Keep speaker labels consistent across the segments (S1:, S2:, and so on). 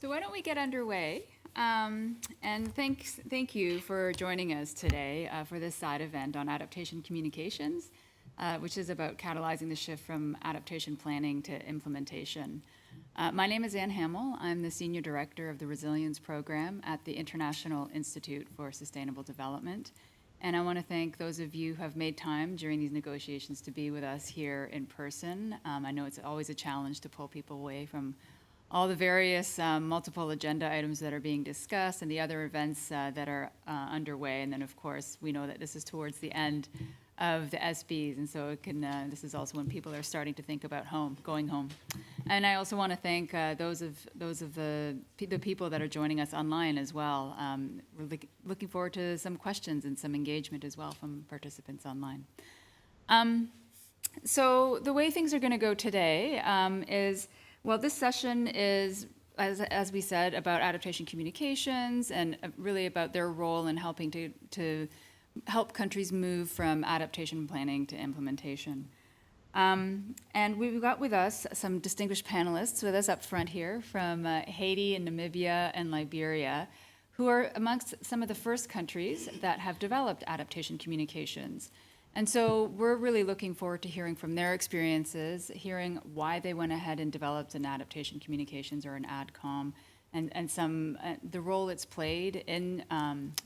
S1: So why don't we get underway? And thank you for joining us today for this side event on Adaptation Communications, which is about catalyzing the shift from adaptation planning to implementation. My name is Hamel. I'm the Senior Director of the Resilience Program at the International Institute for Sustainable Development. And I want to thank those of you who have made time during these negotiations to be with us here in person. I know it's always a challenge to pull people away from all the various multiple agenda items that are being discussed and the other events that are underway. And then, of course, we know that this is towards the end of the SBs, and so it can. This is also when people are starting to think about going home. And I also want to thank those of the people that are joining us online as well. We're looking forward to some questions and some engagement as well from participants online. So the way things are going to go today is, well, this session is, as we said, about adaptation communications and really about their role in helping to help countries move from adaptation planning to implementation. And we've got with us some distinguished panelists with us up front here from Haiti and Namibia and Liberia, who are amongst some of the first countries that have developed adaptation communications. And so we're really looking forward to hearing from their experiences, hearing why they went ahead and developed an adaptation communications or an ADCOM, and some the role it's played in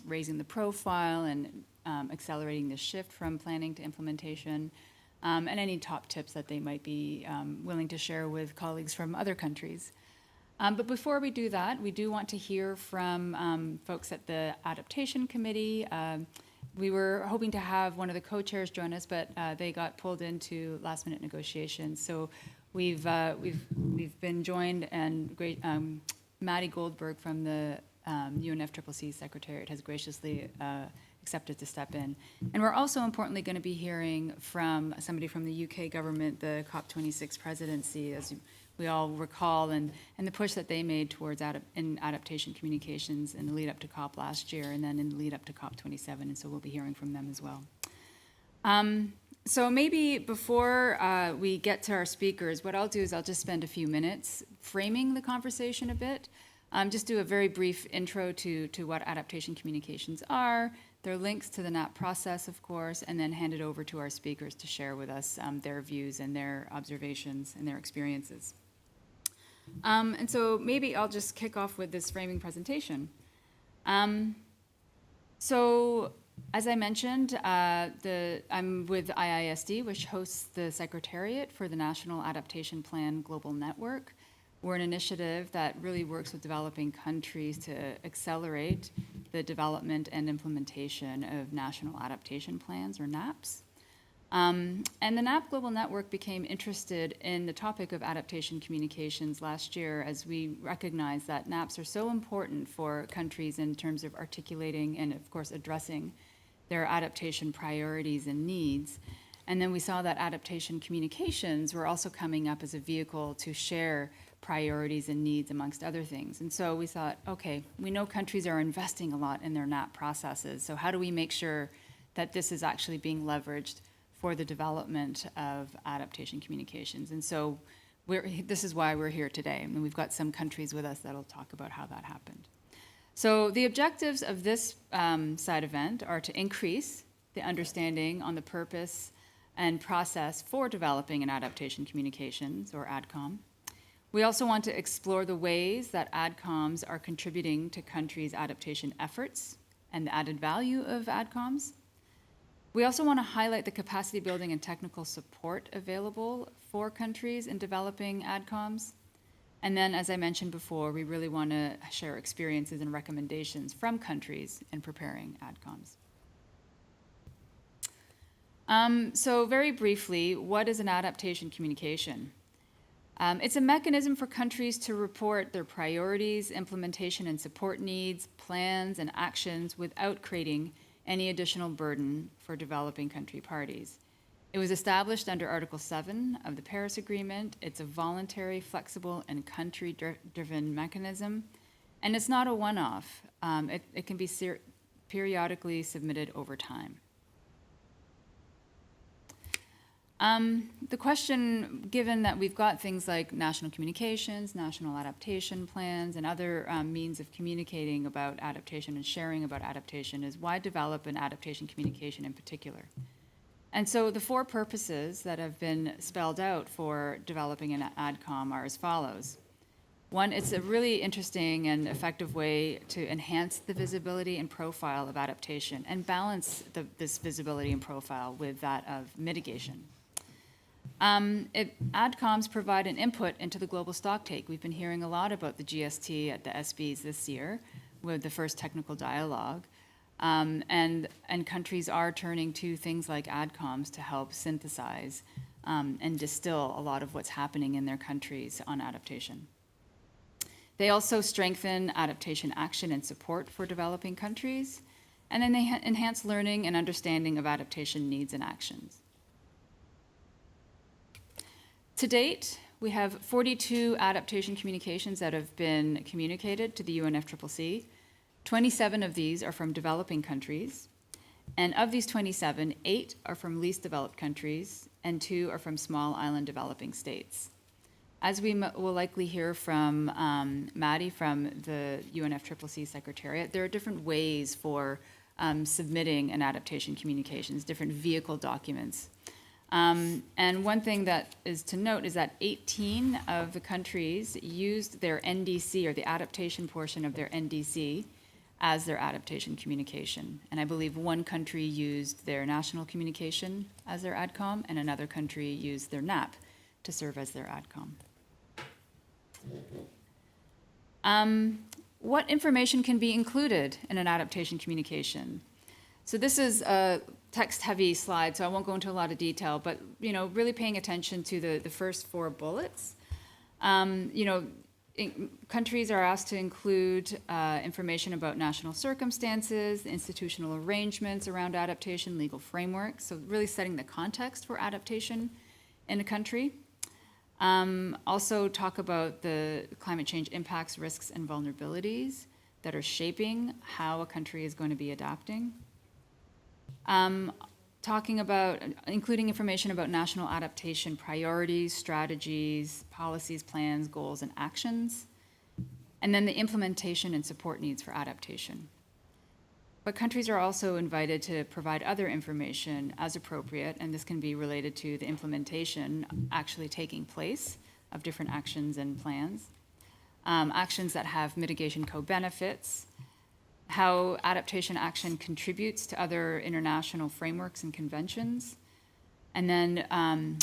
S1: raising the profile and accelerating the shift from planning to implementation, and any top tips that they might be willing to share with colleagues from other countries. But before we do that, we do want to hear from folks at the Adaptation Committee. We were hoping to have one of the co-chairs join us, but they got pulled into last-minute negotiations. So we've been joined, and great Maddie Goldberg from the UNFCCC Secretariat has graciously accepted to step in. And we're also importantly going to be hearing from somebody from the UK government, the COP26 presidency, as we all recall, and the push that they made towards adaptation communications in the lead up to COP last year, and then in the lead up to COP27, and so we'll be hearing from them as well. So maybe before we get to our speakers, what I'll do is I'll just spend a few minutes framing the conversation a bit, just do a very brief intro to what adaptation communications are, their links to the NAP process, of course, and then hand it over to our speakers to share with us their views and their observations and their experiences. And so maybe I'll just kick off with this framing presentation. So as I mentioned, I'm with IISD, which hosts the Secretariat for the National Adaptation Plan Global Network. We're an initiative that really works with developing countries to accelerate the development and implementation of national adaptation plans, or NAPs. And the NAP Global Network became interested in the topic of adaptation communications last year, as we recognize that NAPs are so important for countries in terms of articulating and, of course, addressing their adaptation priorities and needs. And then we saw that adaptation communications were also coming up as a vehicle to share priorities and needs, amongst other things. And so we thought, okay, we know countries are investing a lot in their NAP processes, so how do we make sure that this is actually being leveraged for the development of adaptation communications? And so this is why we're here today. I mean, we've got some countries with us that'll talk about how that happened. So the objectives of this side event are to increase the understanding on the purpose and process for developing an adaptation communications, or ADCOM. We also want to explore the ways that ADCOMs are contributing to countries' adaptation efforts and the added value of ADCOMs. We also want to highlight the capacity building and technical support available for countries in developing ADCOMs. And then, as I mentioned before, we really want to share experiences and recommendations from countries in preparing ADCOMs. So very briefly, what is an adaptation communication? It's a mechanism for countries to report their priorities, implementation and support needs, plans, and actions without creating any additional burden for developing country parties. It was established under Article 7 of the Paris Agreement. It's a voluntary, flexible, and country-driven mechanism, and it's not a one-off. It can be periodically submitted over time. The question, given that we've got things like national communications, national adaptation plans, and other means of communicating about adaptation and sharing about adaptation, is why develop an adaptation communication in particular? And so the 4 purposes that have been spelled out for developing an ADCOM are as follows. 1, it's a really interesting and effective way to enhance the visibility and profile of adaptation and balance this visibility and profile with that of mitigation. ADCOMs provide an input into the global stocktake. We've been hearing a lot about the GST at the SBs this year with the first technical dialogue. And countries are turning to things like ADCOMs to help synthesize and distill a lot of what's happening in their countries on adaptation. They also strengthen adaptation action and support for developing countries, and then they enhance learning and understanding of adaptation needs and actions. To date, we have 42 adaptation communications that have been communicated to the UNFCCC. 27 of these are from developing countries, and of these 27, 8 are from least developed countries, and 2 are from small island developing states. As we will likely hear from Maddie from the UNFCCC Secretariat, there are different ways for submitting an adaptation communications, different vehicle documents. And one thing that is to note is that 18 of the countries used their NDC, or the adaptation portion of their NDC, as their adaptation communication. And I believe 1 country used their national communication as their ADCOM, and another country used their NAP to serve as their ADCOM. What information can be included in an adaptation communication? So this is a text-heavy slide, so I won't go into a lot of detail, but really paying attention to the first 4 bullets. Countries are asked to include information about national circumstances, institutional arrangements around adaptation, legal frameworks, so really setting the context for adaptation in a country. Also talk about the climate change impacts, risks, and vulnerabilities that are shaping how a country is going to be adapting. Talking about, including information about national adaptation priorities, strategies, policies, plans, goals, and actions, and then the implementation and support needs for adaptation. But countries are also invited to provide other information as appropriate, and this can be related to the implementation actually taking place of different actions and plans, actions that have mitigation co-benefits, how adaptation action contributes to other international frameworks and conventions, and then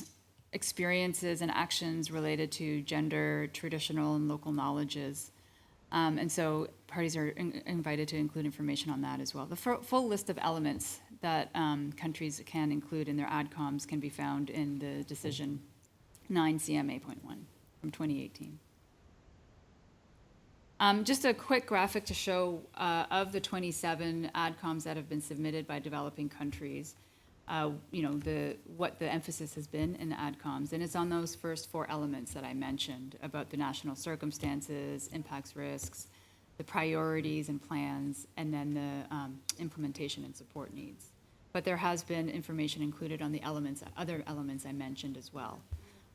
S1: experiences and actions related to gender, traditional, and local knowledges. And so parties are invited to include information on that as well. The full list of elements that countries can include in their ADCOMs can be found in the decision 9 CMA.1 from 2018. Just a quick graphic to show of the 27 ADCOMs that have been submitted by developing countries, what the emphasis has been in the ADCOMs. And it's on those first 4 elements that I mentioned about the national circumstances, impacts, risks, the priorities and plans, and then the implementation and support needs. But there has been information included on the other elements I mentioned as well.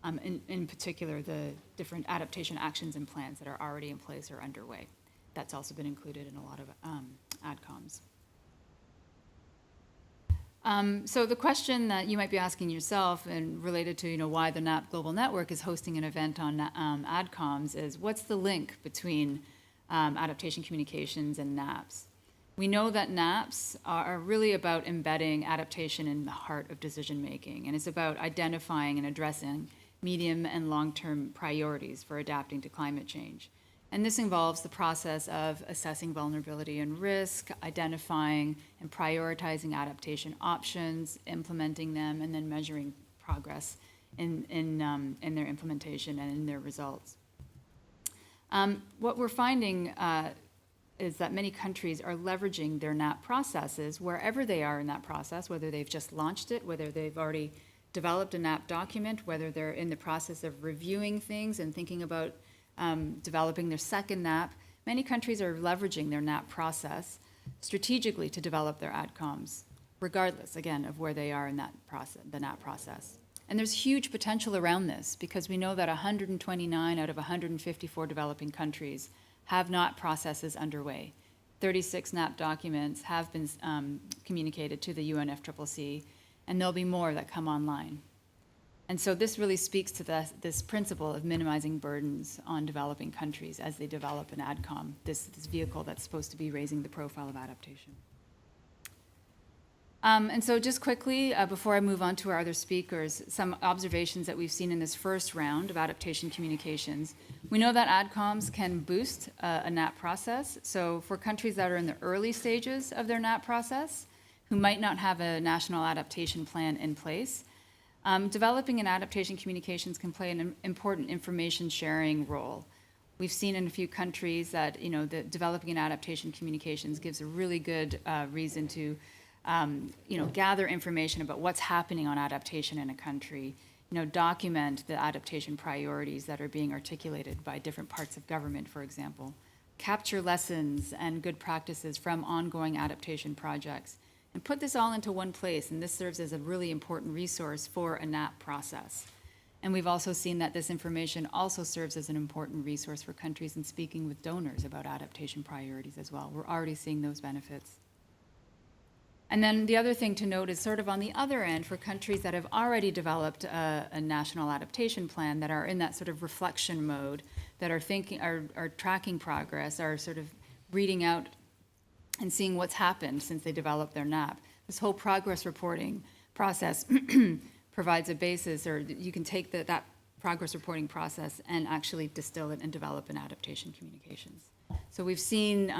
S1: In particular, the different adaptation actions and plans that are already in place or underway. That's also been included in a lot of ADCOMs. So the question that you might be asking yourself, and related to why the NAP Global Network is hosting an event on ADCOMs, is what's the link between adaptation communications and NAPs? We know that NAPs are really about embedding adaptation in the heart of decision making, and it's about identifying and addressing medium and long-term priorities for adapting to climate change. And this involves the process of assessing vulnerability and risk, identifying and prioritizing adaptation options, implementing them, and then measuring progress in their implementation and in their results. What we're finding is that many countries are leveraging their NAP processes wherever they are in that process, whether they've just launched it, whether they've already developed a NAP document, whether they're in the process of reviewing things and thinking about developing their second NAP. Many countries are leveraging their NAP process strategically to develop their ADCOMs, regardless, again, of where they are in that process, the NAP process. And there's huge potential around this because we know that 129 out of 154 developing countries have NAP processes underway. 36 NAP documents have been communicated to the UNFCCC, and there'll be more that come online. And so this really speaks to this principle of minimizing burdens on developing countries as they develop an ADCOM, this vehicle that's supposed to be raising the profile of adaptation. And so just quickly, before I move on to our other speakers, some observations that we've seen in this first round of adaptation communications. We know that ADCOMs can boost a NAP process. So for countries that are in the early stages of their NAP process, who might not have a national adaptation plan in place, developing an adaptation communications can play an important information sharing role. We've seen in a few countries that, developing an adaptation communications gives a really good reason to gather information about what's happening on adaptation in a country, document the adaptation priorities that are being articulated by different parts of government, for example, capture lessons and good practices from ongoing adaptation projects, and put this all into one place, and this serves as a really important resource for a NAP process. And we've also seen that this information also serves as an important resource for countries in speaking with donors about adaptation priorities as well. We're already seeing those benefits. And then the other thing to note is sort of on the other end for countries that have already developed a national adaptation plan, that are in that sort of reflection mode, that are tracking progress, are sort of reading out and seeing what's happened since they developed their NAP. This whole progress reporting process provides a basis, or you can take that progress reporting process and actually distill it and develop an adaptation communications. So we've seen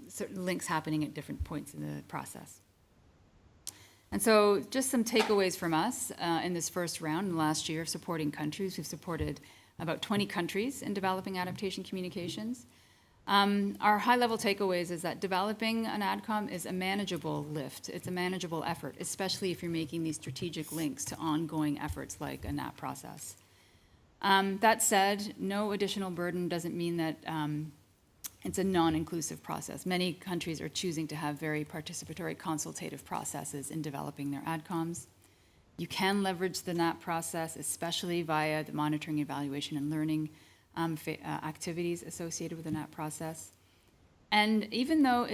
S1: certain links happening at different points in the process. And so just some takeaways from us in this first round in the last year of supporting countries. We've supported about 20 countries in developing adaptation communications. Our high-level takeaways is that developing an ADCOM is a manageable lift. It's a manageable effort, especially if you're making these strategic links to ongoing efforts like a NAP process. That said, no additional burden doesn't mean that it's a non-inclusive process. Many countries are choosing to have very participatory consultative processes in developing their ADCOMs. You can leverage the NAP process, especially via the monitoring, evaluation, and learning activities associated with the NAP process. And even though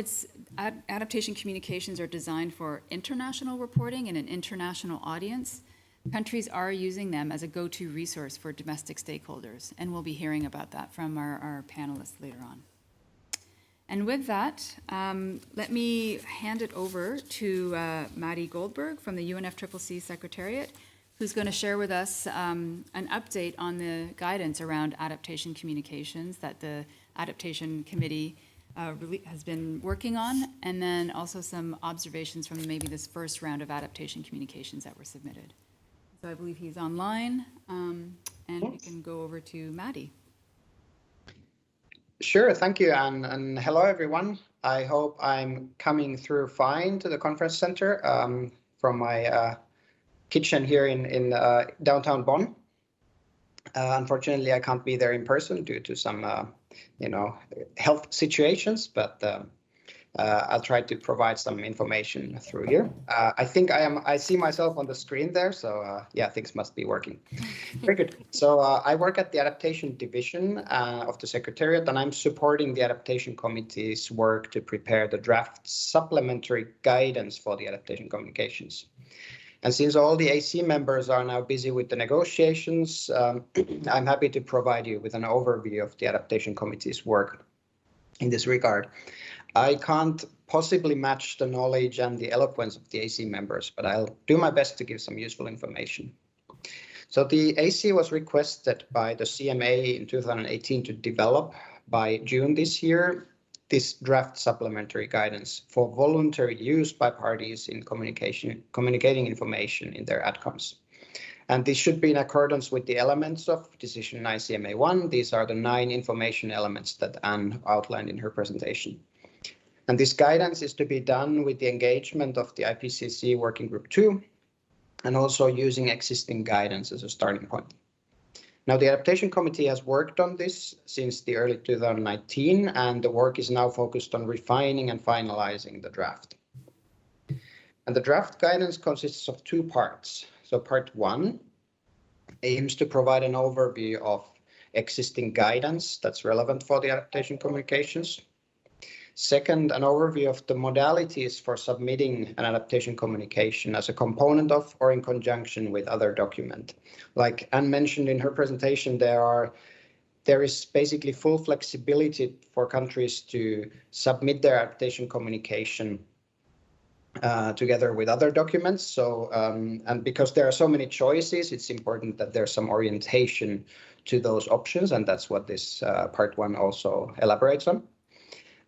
S1: adaptation communications are designed for international reporting and an international audience, countries are using them as a go-to resource for domestic stakeholders, and we'll be hearing about that from our panelists later on. And with that, let me hand it over to Maddie Goldberg from the UNFCCC Secretariat, who's going to share with us an update on the guidance around adaptation communications that the Adaptation Committee has been working on, and then also some observations from maybe this first round of adaptation communications that were submitted. So I believe he's online, and we can go over to Maddie.
S2: Sure, thank you, and hello everyone. I hope I'm coming through fine to the conference center from my kitchen here in downtown Bonn. Unfortunately, I can't be there in person due to some health situations, but I'll try to provide some information through here. I think I see myself on the screen there, so yeah, things must be working. Very good. So I work at the Adaptation Division of the Secretariat, and I'm supporting the Adaptation Committee's work to prepare the draft supplementary guidance for the Adaptation Communications. And since all the AC members are now busy with the negotiations, I'm happy to provide you with an overview of the Adaptation Committee's work in this regard. I can't possibly match the knowledge and the eloquence of the AC members, but I'll do my best to give some useful information. So the AC was requested by the CMA in 2018 to develop by June this year this draft supplementary guidance for voluntary use by parties in communicating information in their ADCOMs. And this should be in accordance with the elements of Decision ICMA 1. These are the 9 information elements that Anne outlined in her presentation. And this guidance is to be done with the engagement of the IPCC Working Group 2 and also using existing guidance as a starting point. Now, the Adaptation Committee has worked on this since the early 2019, and the work is now focused on refining and finalizing the draft. And the draft guidance consists of 2 parts. So part 1 aims to provide an overview of existing guidance that's relevant for the adaptation communications. Second, an overview of the modalities for submitting an adaptation communication as a component of or in conjunction with other document. Like Anne mentioned in her presentation, there is basically full flexibility for countries to submit their adaptation communication together with other documents. So, and because there are so many choices, it's important that there's some orientation to those options, and that's what this part 1 also elaborates on.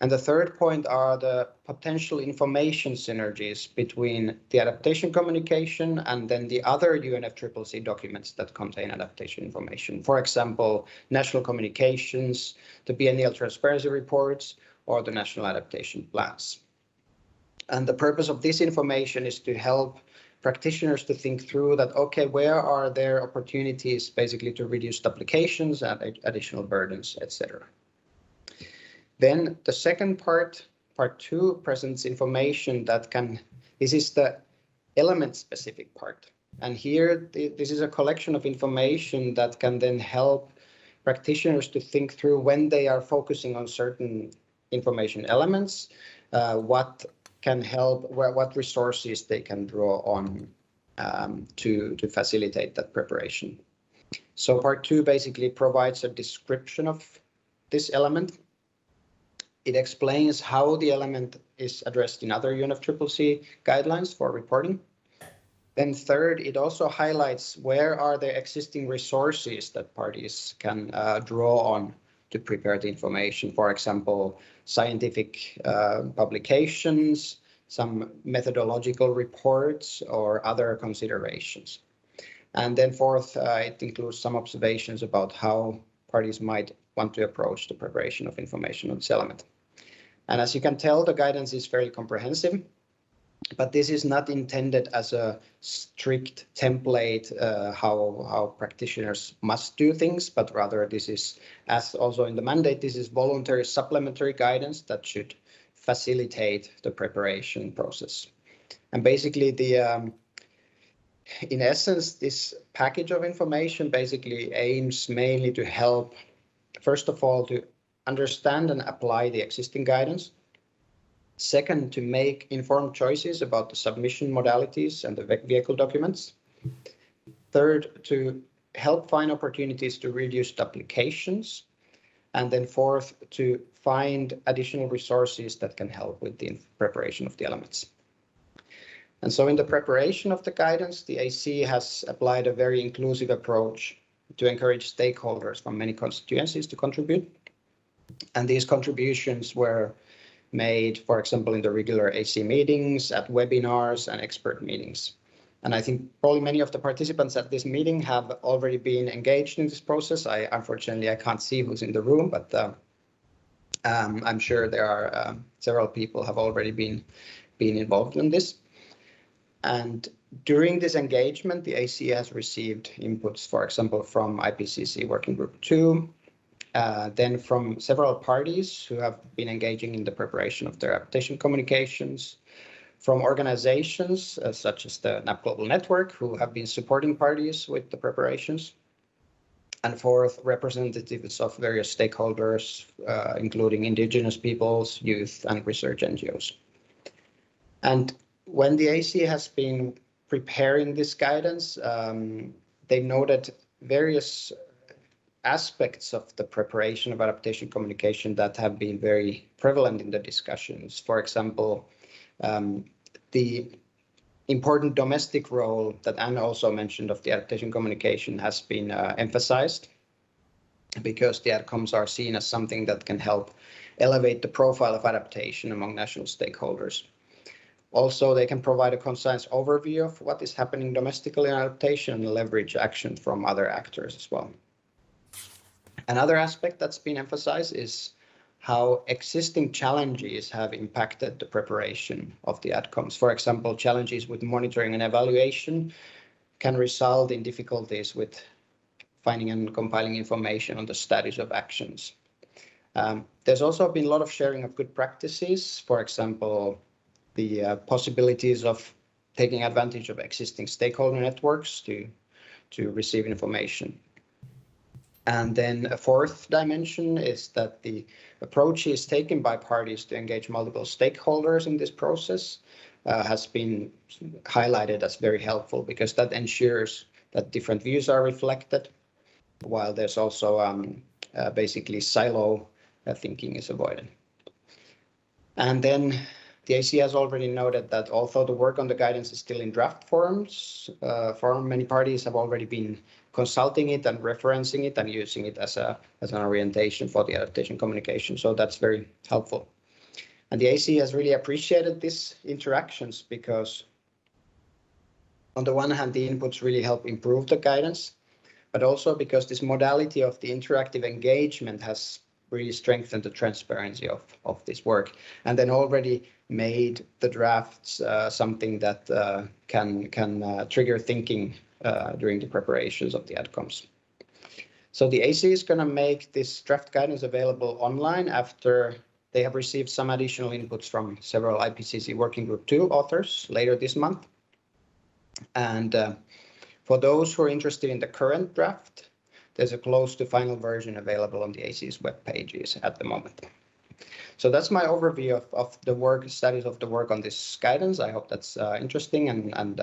S2: And the third point are the potential information synergies between the adaptation communication and then the other UNFCCC documents that contain adaptation information. For example, national communications, the biennial transparency reports, or the national adaptation plans. And the purpose of this information is to help practitioners to think through that, okay, where are there opportunities basically to reduce duplications and additional burdens, etc. Then the second part 2, presents information that this is the element-specific part. And here, this is a collection of information that can then help practitioners to think through when they are focusing on certain information elements, what can help, what resources they can draw on to facilitate that preparation. So part 2 basically provides a description of this element. It explains how the element is addressed in other UNFCCC guidelines for reporting. Then third, it also highlights where are the existing resources that parties can draw on to prepare the information. For example, scientific publications, some methodological reports, or other considerations. And then fourth, it includes some observations about how parties might want to approach the preparation of information on this element. And as you can tell, the guidance is fairly comprehensive, but this is not intended as a strict template how practitioners must do things, but rather this is, as also in the mandate, this is voluntary supplementary guidance that should facilitate the preparation process. And basically in essence, this package of information basically aims mainly to help, first of all, to understand and apply the existing guidance. Second, to make informed choices about the submission modalities and the vehicle documents. Third, to help find opportunities to reduce duplications. And then fourth, to find additional resources that can help with the preparation of the elements. And so in the preparation of the guidance, the AC has applied a very inclusive approach to encourage stakeholders from many constituencies to contribute. And these contributions were made, for example, in the regular AC meetings, at webinars and expert meetings. And I think probably many of the participants at this meeting have already been engaged in this process. Unfortunately, I can't see who's in the room, but I'm sure there are several people have already been involved in this. And during this engagement, the AC has received inputs, for example, from IPCC Working Group 2, then from several parties who have been engaging in the preparation of their adaptation communications, from organizations such as the NAP Global Network, who have been supporting parties with the preparations, and fourth, representatives of various stakeholders, including indigenous peoples, youth, and research NGOs. And when the AC has been preparing this guidance, they noted various aspects of the preparation of adaptation communication that have been very prevalent in the discussions. For example, the important domestic role that Anne also mentioned of the adaptation communication has been emphasized, because the outcomes are seen as something that can help elevate the profile of adaptation among national stakeholders. Also, they can provide a concise overview of what is happening domestically in adaptation and leverage action from other actors as well. Another aspect that's been emphasized is how existing challenges have impacted the preparation of the outcomes. For example, challenges with monitoring and evaluation can result in difficulties with finding and compiling information on the status of actions. There's also been a lot of sharing of good practices. For example, the possibilities of taking advantage of existing stakeholder networks to to receive information. And then a fourth dimension is that the approach is taken by parties to engage multiple stakeholders in this process has been highlighted as very helpful, because that ensures that different views are reflected, while there's also basically silo thinking is avoided. And then the AC has already noted that although the work on the guidance is still in draft forms, many parties have already been consulting it and referencing it and using it as an orientation for the adaptation communication. So that's very helpful. And the AC has really appreciated these interactions because on the one hand, the inputs really help improve the guidance, but also because this modality of the interactive engagement has really strengthened the transparency of this work, and then already made the drafts something that can trigger thinking during the preparations of the outcomes. So the AC is going to make this draft guidance available online after they have received some additional inputs from several IPCC Working Group 2 authors later this month. And for those who are interested in the current draft, there's a close to final version available on the AC's web pages at the moment. So that's my overview of the status of the work on this guidance. I hope that's interesting, and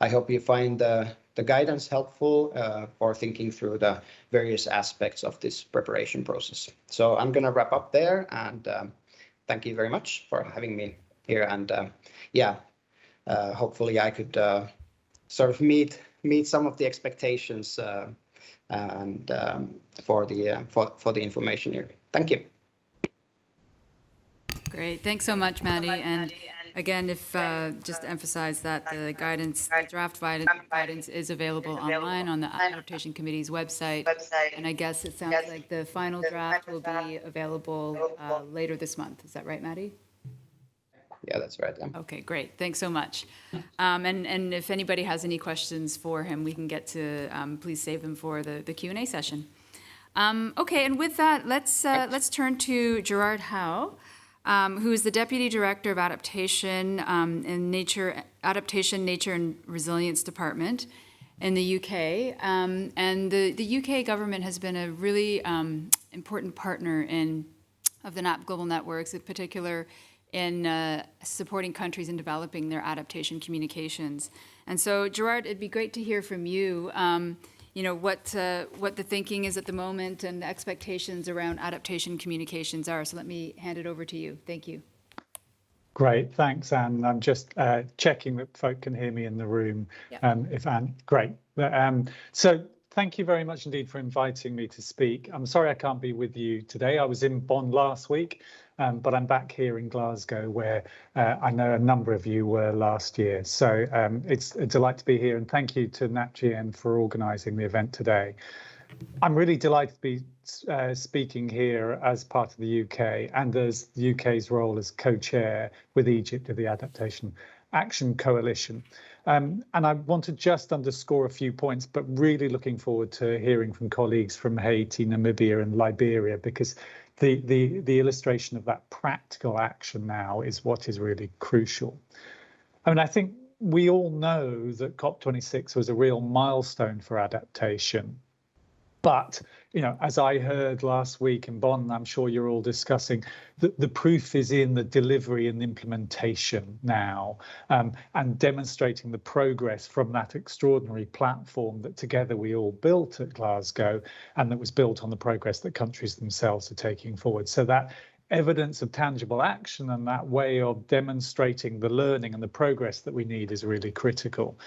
S2: I hope you find the guidance helpful for thinking through the various aspects of this preparation process. So I'm going to wrap up there, and thank you very much for having me here. And hopefully I could sort of meet some of the expectations and for the information here. Thank you.
S1: Great. Thanks so much, Maddie. And again, if just to emphasize that the guidance, the draft guidance is available online on the Adaptation Committee's website. And I guess it sounds like the final draft will be available later this month. Is that right, Maddie?
S2: Yeah, that's right. Yeah.
S1: Okay, great. Thanks so much. And if anybody has any questions for him, we can get to, please save them for the Q&A session. Okay, and with that, let's turn to Gerard Howe, who is the Deputy Director of Adaptation Adaptation, Nature and Resilience Department in the UK. And the UK government has been a really important partner of the Global Networks, in particular in supporting countries in developing their adaptation communications. And so, Gerard, it'd be great to hear from you, what the thinking is at the moment and the expectations around adaptation communications are. So let me hand it over to you. Thank you.
S3: Great, thanks, Anne. I'm just checking that folk can hear me in the room. Yeah. If Anne, great. So thank you very much indeed for inviting me to speak. I'm sorry I can't be with you today. I was in Bonn last week, but I'm back here in Glasgow, where I know a number of you were last year. So it's a delight to be here, and thank you to NatGN for organising the event today. I'm really delighted to be speaking here as part of the UK and as the UK's role as co-chair with Egypt of the Adaptation Action Coalition. And I want to just underscore a few points, but really looking forward to hearing from colleagues from Haiti, Namibia and Liberia, because the illustration of that practical action now is what is really crucial. I mean, I think we all know that COP26 was a real milestone for adaptation. But, as I heard last week in Bonn, I'm sure you're all discussing, the proof is in the delivery and implementation now, and demonstrating the progress from that extraordinary platform that together we all built at Glasgow, and that was built on the progress that countries themselves are taking forward. So that evidence of tangible action and that way of demonstrating the learning and the progress that we need is really critical.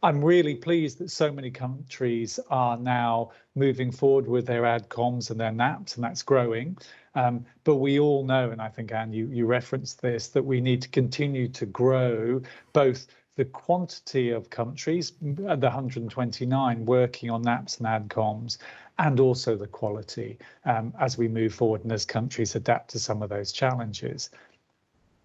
S3: I'm really pleased that so many countries are now moving forward with their ADCOMs and their NAPs, and that's growing. But we all know, and I think, Anne, you referenced this, that we need to continue to grow both the quantity of countries, the 129 working on NAPs and ADCOMs, and also the quality as we move forward and as countries adapt to some of those challenges.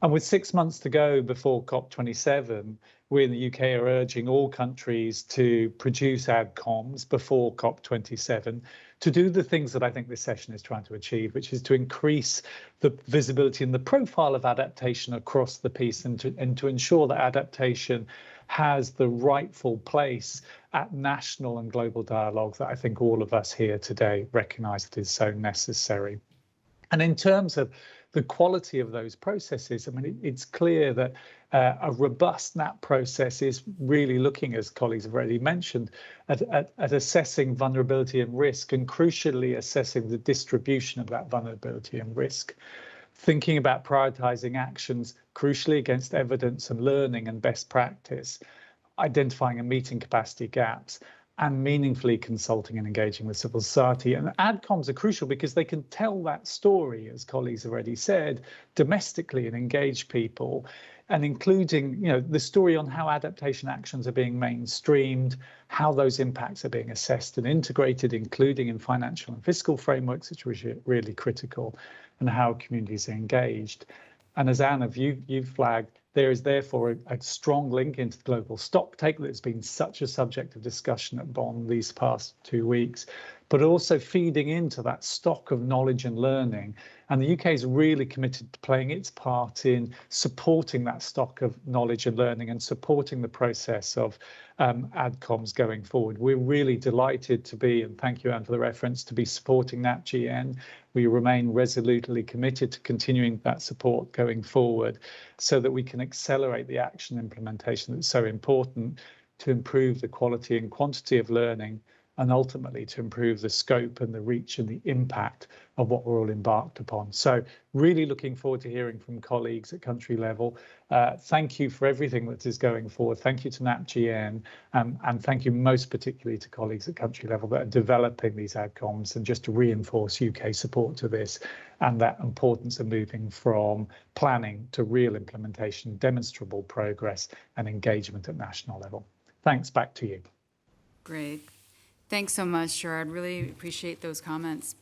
S3: And with 6 months to go before COP27, we in the UK are urging all countries to produce ADCOMs before COP27 to do the things that I think this session is trying to achieve, which is to increase the visibility and the profile of adaptation across the piece, and to ensure that adaptation has the rightful place at national and global dialogue that I think all of us here today recognise that is so necessary. And in terms of the quality of those processes, I mean, it's clear that a robust NAP process is really looking, as colleagues have already mentioned, at assessing vulnerability and risk, and crucially assessing the distribution of that vulnerability and risk. Thinking about prioritising actions crucially against evidence and learning and best practice, identifying and meeting capacity gaps, and meaningfully consulting and engaging with civil society. And ADCOMs are crucial because they can tell that story, as colleagues have already said, domestically and engage people, and including, you know, the story on how adaptation actions are being mainstreamed, how those impacts are being assessed and integrated, including in financial and fiscal frameworks, which was really critical, and how communities are engaged. And as Anne, you've flagged, there is therefore a strong link into the global stocktake that's been such a subject of discussion at Bonn these past 2 weeks, but also feeding into that stock of knowledge and learning. And the UK is really committed to playing its part in supporting that stock of knowledge and learning and supporting the process of ADCOMs going forward. We're really delighted to be, and thank you, Anne, for the reference, to be supporting NAPGN. We remain resolutely committed to continuing that support going forward so that we can accelerate the action implementation that's so important to improve the quality and quantity of learning, and ultimately to improve the scope and the reach and the impact of what we're all embarked upon. So really looking forward to hearing from colleagues at country level. Thank you for everything that is going forward. Thank you to NAPGN, and thank you most particularly to colleagues at country level that are developing these ADCOMs, and just to reinforce UK support to this and that importance of moving from planning to real implementation, demonstrable progress and engagement at national level. Thanks, back to you.
S1: Great. Thanks so much, Gerard. Really appreciate those comments.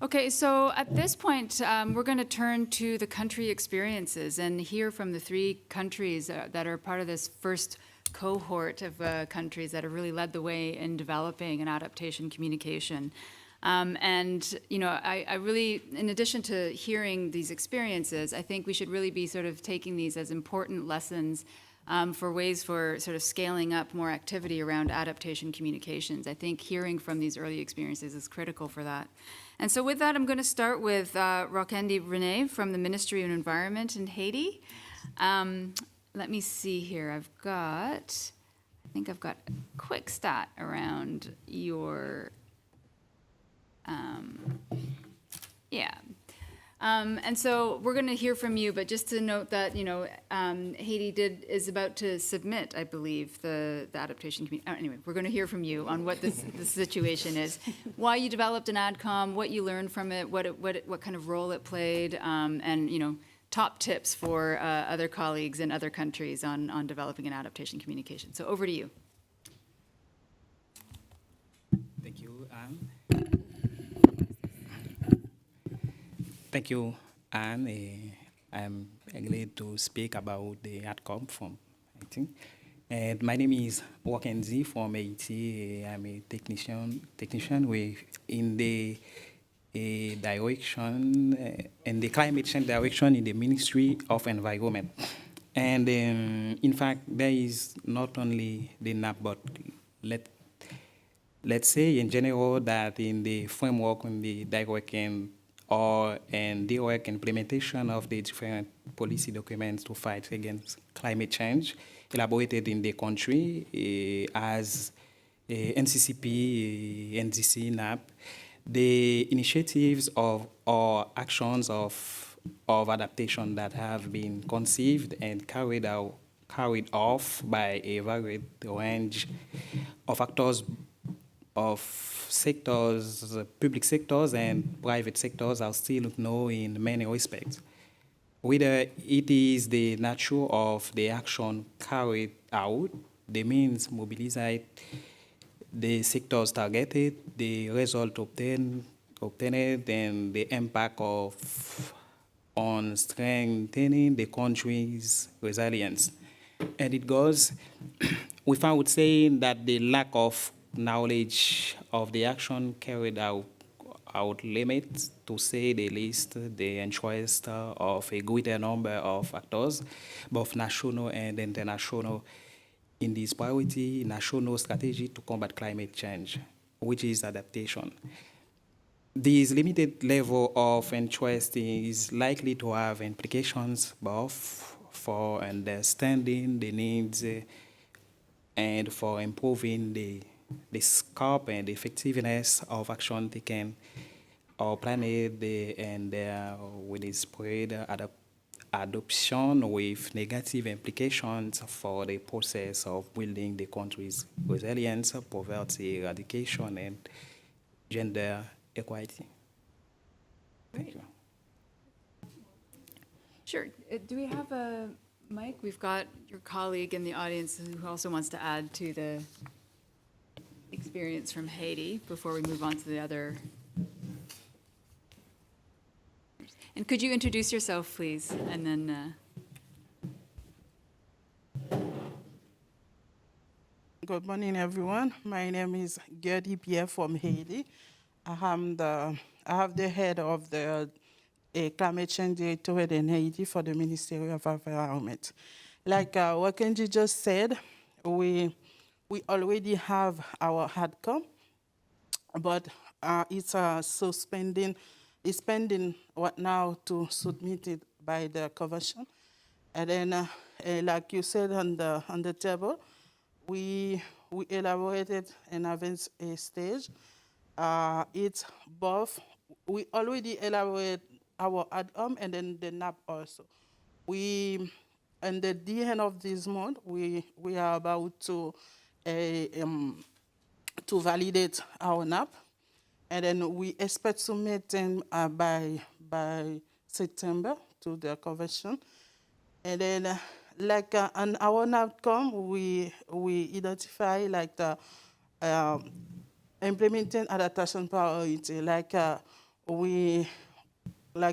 S1: Okay, so at this point, we're going to turn to the country experiences and hear from the 3 countries that are part of this first cohort of countries that have really led the way in developing an adaptation communication. And, you know, I really, in addition to hearing these experiences, I think we should really be sort of taking these as important lessons for ways for sort of scaling up more activity around adaptation communications. I think hearing from these early experiences is critical for that. And so with that, I'm going to start with Rockendy RENE from the Ministry of Environment in Haiti. Let me see here. I think I've got a quick stat around your, and so we're going to hear from you, but just to note that, you know, Haiti is about to submit, I believe, the adaptation committee. Anyway, we're going to hear from you on what the situation is, why you developed an ADCOM, what you learned from it, what kind of role it played, and, you know, top tips for other colleagues in other countries on developing an adaptation communication. So over to you.
S4: Thank you, Anne. Thank you, Anne. I'm glad to speak about the ADCOM from Haiti. And my name is Rockendy from Haiti. I'm a technician in the direction, in the climate change direction in the Ministry of Environment. And in fact, there is not only the NAP, but let's say in general that in the framework, in the direct and direct implementation of the different policy documents to fight against climate change elaborated in the country as NCCP, NDC, NAP, the initiatives or actions of adaptation that have been conceived and carried off by a varied range of actors, of sectors, public sectors and private sectors are still known in many respects. Whether it is the nature of the action carried out, the means mobilized, the sectors targeted, the result obtained, and the impact on strengthening the country's resilience. And it goes without saying that the lack of knowledge of the action carried out outlimit, to say the least, the interest of a greater number of actors, both national and international, in this priority national strategy to combat climate change, which is adaptation. This limited level of interest is likely to have implications both for understanding the needs and for improving the scope and effectiveness of action taken or planned and with the spread adoption with negative implications for the process of building the country's resilience, poverty eradication, and gender equality. Thank you.
S1: Sure. Do we have a mic? We've got your colleague in the audience who also wants to add to the experience from Haiti before we move on to the other. And could you introduce yourself, please? And then.
S5: Good morning, everyone. My name is Gerard Howe from Haiti. I have the head of the Climate Change Directorate in Haiti for the Ministry of Environment. Like Rockendy just said, we already have our outcome, but it's pending right now to submit it by the convention. And then, like you said on the table, we elaborated an advanced stage. It's both. We already elaborate our outcome and then the NAP also. And at the end of this month, we are about to validate our NAP, and then we expect to meet them by September to the convention. And then, on our outcome, we identify like the implementing adaptation priority. Like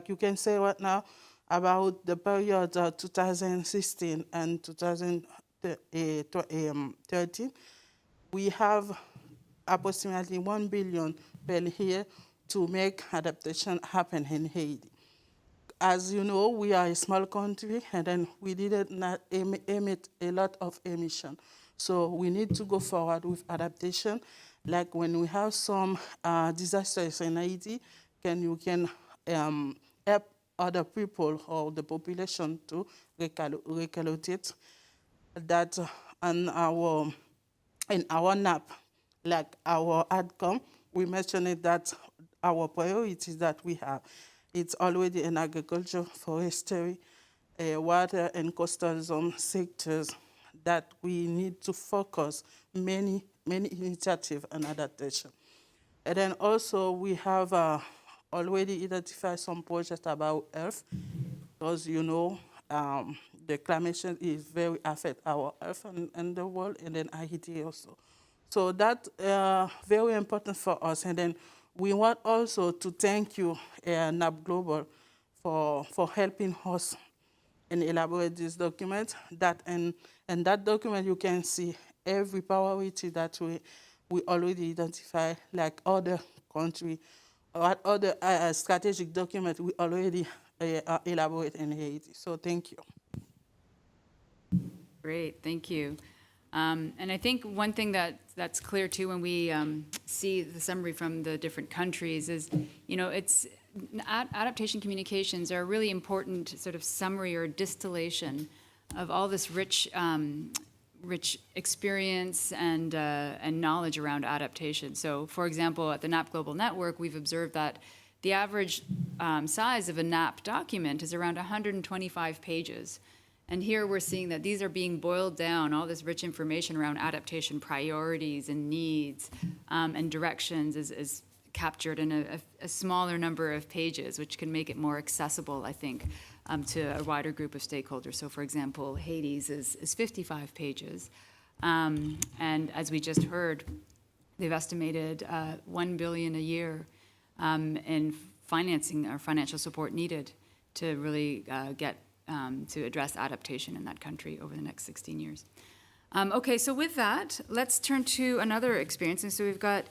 S5: you can say right now about the period 2016 and 2013, we have approximately 1 billion per year to make adaptation happen in Haiti. As you know, we are a small country, and then we did not emit a lot of emission. So we need to go forward with adaptation. Like when we have some disasters in Haiti, you can help other people or the population to recalculate that in our NAP, like our outcome, we mentioned it that our priorities that we have, it's already in agriculture, forestry, water and coastal zone sectors that we need to focus many initiatives on adaptation. And then also we have already identified some projects about Earth, because you know the climate change is very affect our Earth and the world, and then Haiti also. So that's very important for us. And then we want also to thank you, NAP Global, for helping us and elaborate this document. In that document, you can see every priority that we already identify, like other country, or other strategic document we already elaborate in Haiti. So thank you.
S1: Great, thank you. And I think one thing that's clear too when we see the summary from the different countries is, it's adaptation communications are a really important sort of summary or distillation of all this rich experience and knowledge around adaptation. So, for example, at the NAP Global Network, we've observed that the average size of a NAP document is around 125 pages. And here we're seeing that these are being boiled down, all this rich information around adaptation priorities and needs and directions is captured in a smaller number of pages, which can make it more accessible, I think, to a wider group of stakeholders. So, for example, Haiti's is 55 pages. And as we just heard, they've estimated $1 billion a year in financing or financial support needed to really get to address adaptation in that country over the next 16 years. Okay, so with that, let's turn to another experience. And so we've got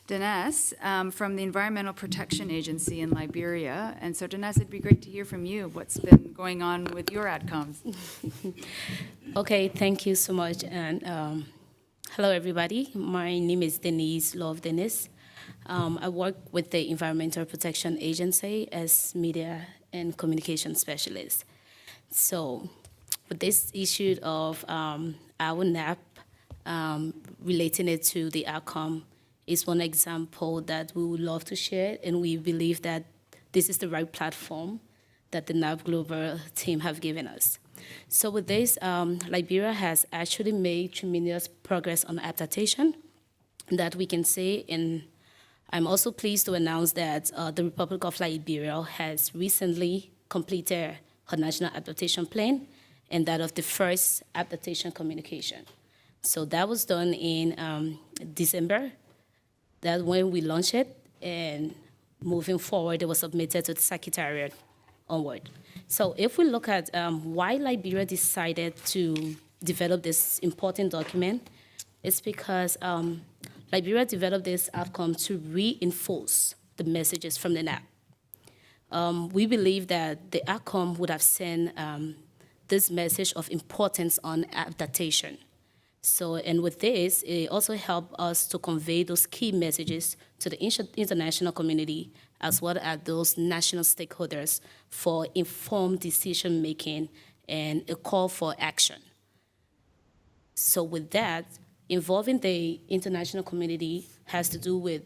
S1: Danise from the Environmental Protection Agency in Liberia. And so Danise, it'd be great to hear from you what's been going on with your AdComs.
S6: Okay, thank you so much. And hello, everybody. My name is Danise Danise. I work with the Environmental Protection Agency as media and communication specialist. So with this issue of our NAP, relating it to the outcome is one example that we would love to share, and we believe that this is the right platform that the NAP Global team have given us. So with this, Liberia has actually made tremendous progress on adaptation that we can say, and I'm also pleased to announce that the Republic of Liberia has recently completed her National Adaptation Plan and that of the first Adaptation Communication. So that was done in December. That's when we launched it, and moving forward, it was submitted to the Secretariat onward. So if we look at why Liberia decided to develop this important document, it's because Liberia developed this outcome to reinforce the messages from the NAP. We believe that the outcome would have sent this message of importance on adaptation. So, and with this, it also helped us to convey those key messages to the international community as well as those national stakeholders for informed decision-making and a call for action. So with that, involving the international community has to do with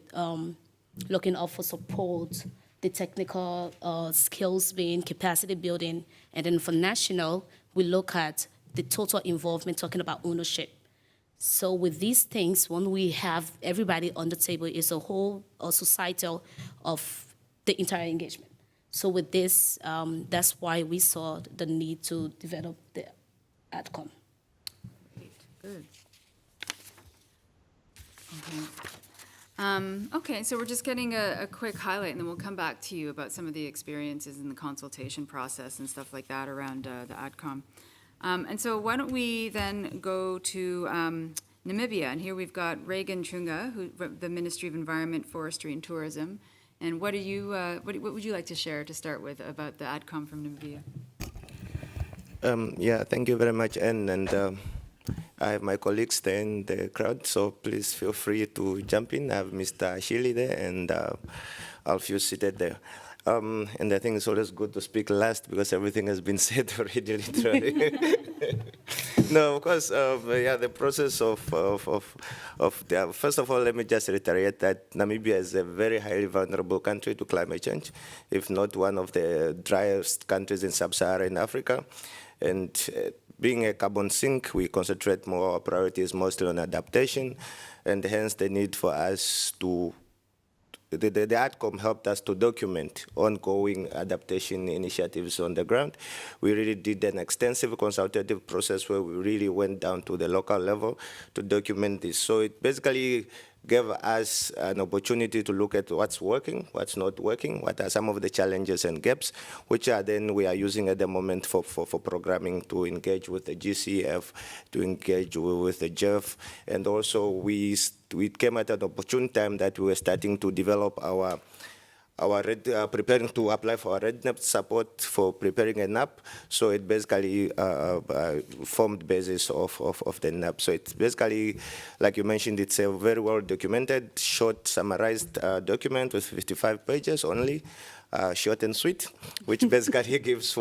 S6: looking out for support, the technical skills being capacity building, and then for national, we look at the total involvement, talking about ownership. So with these things, when we have everybody on the table, it's a whole societal of the entire engagement. So with this, that's why we saw the need to develop the outcome.
S1: Great, good. Okay, so we're just getting a quick highlight, and then we'll come back to you about some of the experiences in the consultation process and stuff like that around the AdCom. And so why don't we then go to Namibia, and here we've got Reagan Chunga, who, the Ministry of Environment, Forestry and Tourism. And what would you like to share to start with about the AdCom from Namibia?
S7: Yeah, thank you very much, Anne. And I have my colleagues there in the crowd, so please feel free to jump in. I have Mr. Ashili there, and Alfio seated there. And I think it's always good to speak last because everything has been said already, literally. No, of course, yeah, the process first of all, let me just reiterate that Namibia is a very highly vulnerable country to climate change, if not one of the driest countries in sub-Saharan Africa. And being a carbon sink, we concentrate more, our priorities mostly on adaptation, and hence the need for us to the outcome helped us to document ongoing adaptation initiatives on the ground. We really did an extensive consultative process where we really went down to the local level to document this. So it basically gave us an opportunity to look at what's working, what's not working, what are some of the challenges and gaps, which are then we are using at the moment for programming to engage with the GCF, to engage with the GEF, and also we came at an opportune time that we were starting to develop our preparing to apply for our RENE support for preparing a NAP. So it basically formed basis of the NAP. So it's basically, like you mentioned, it's a very well documented, short, summarized document with 55 pages only. Short and sweet, which basically gives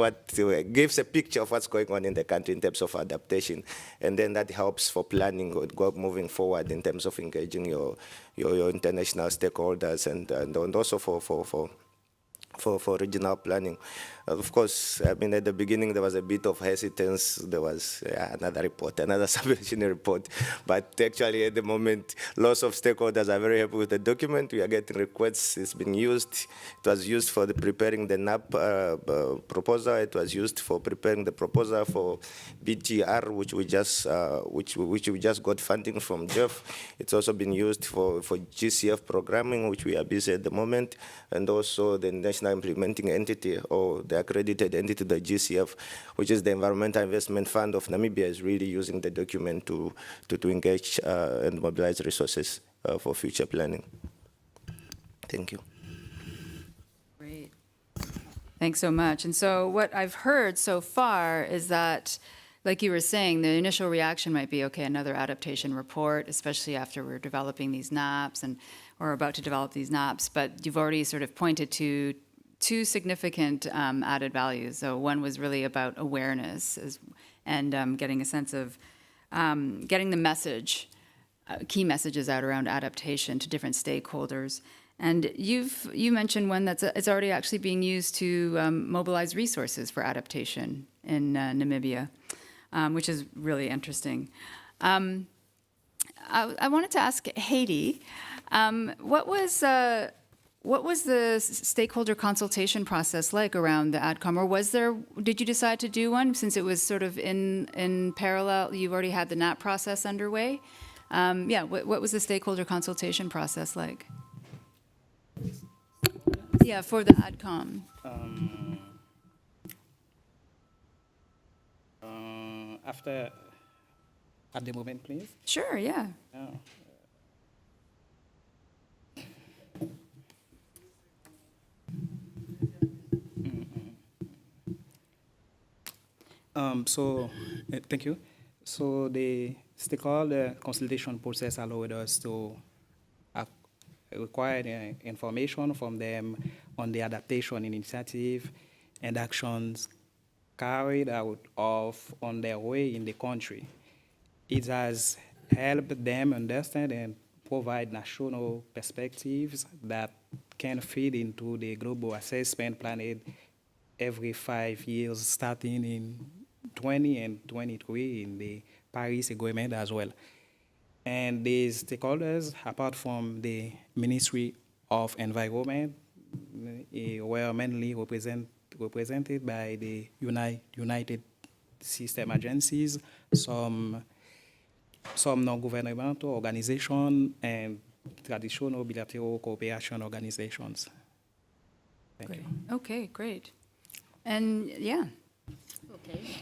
S7: a picture of what's going on in the country in terms of adaptation, and then that helps for planning moving forward in terms of engaging your international stakeholders and also for regional planning. Of course, I mean, at the beginning, there was a bit of hesitance. There was another report, another submission report. But actually, at the moment, lots of stakeholders are very happy with the document. We are getting requests. It's been used. It was used for preparing the NAP proposal. It was used for preparing the proposal for BTR, which we just got funding from Jeff. It's also been used for GCF programming, which we are busy at the moment, and also the national implementing entity or the accredited entity, the GCF, which is the Environmental Investment Fund of Namibia, is really using the document to engage and mobilize resources for future planning. Thank you.
S1: Great. Thanks so much. And so what I've heard so far is that, like you were saying, the initial reaction might be, okay, another adaptation report, especially after we're developing these NAPs or about to develop these NAPs. But you've already sort of pointed to two significant added values. So one was really about awareness and getting a sense of getting the message, key messages out around adaptation to different stakeholders. And you mentioned one it's already actually being used to mobilize resources for adaptation in Namibia, which is really interesting. I wanted to ask Haiti, what was the stakeholder consultation process like around the ADCOM, or did you decide to do one since it was sort of in parallel? You already had the NAP process underway. What was the stakeholder consultation process like? Yeah, for the ADCOM.
S4: At the moment, please.
S1: Sure, yeah.
S4: Thank you. So the stakeholder consultation process allowed us to require information from them on the adaptation initiative and actions carried out on their way in the country. It has helped them understand and provide national perspectives that can feed into the global assessment planned every 5 years, starting in 20 and 23 in the Paris Agreement as well. And these stakeholders, apart from the Ministry of Environment, were mainly represented by the United System agencies, some non-governmental organizations, and traditional bilateral cooperation organizations. Thank you.
S1: Okay, great. And yeah,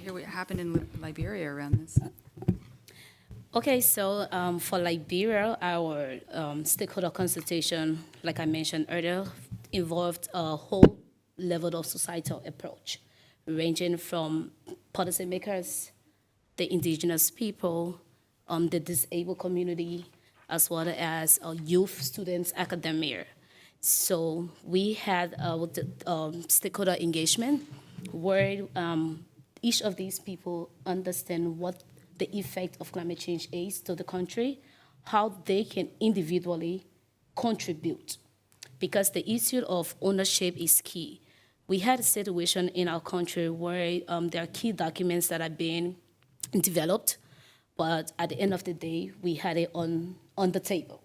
S1: hear what happened in Liberia around this.
S6: Okay, so for Liberia, our stakeholder consultation, like I mentioned earlier, involved a whole level of societal approach, ranging from policymakers, the indigenous people, the disabled community, as well as youth, students, academia. So we had stakeholder engagement where each of these people understand what the effect of climate change is to the country, how they can individually contribute, because the issue of ownership is key. We had a situation in our country where there are key documents that are being developed, but at the end of the day, we had it on the table.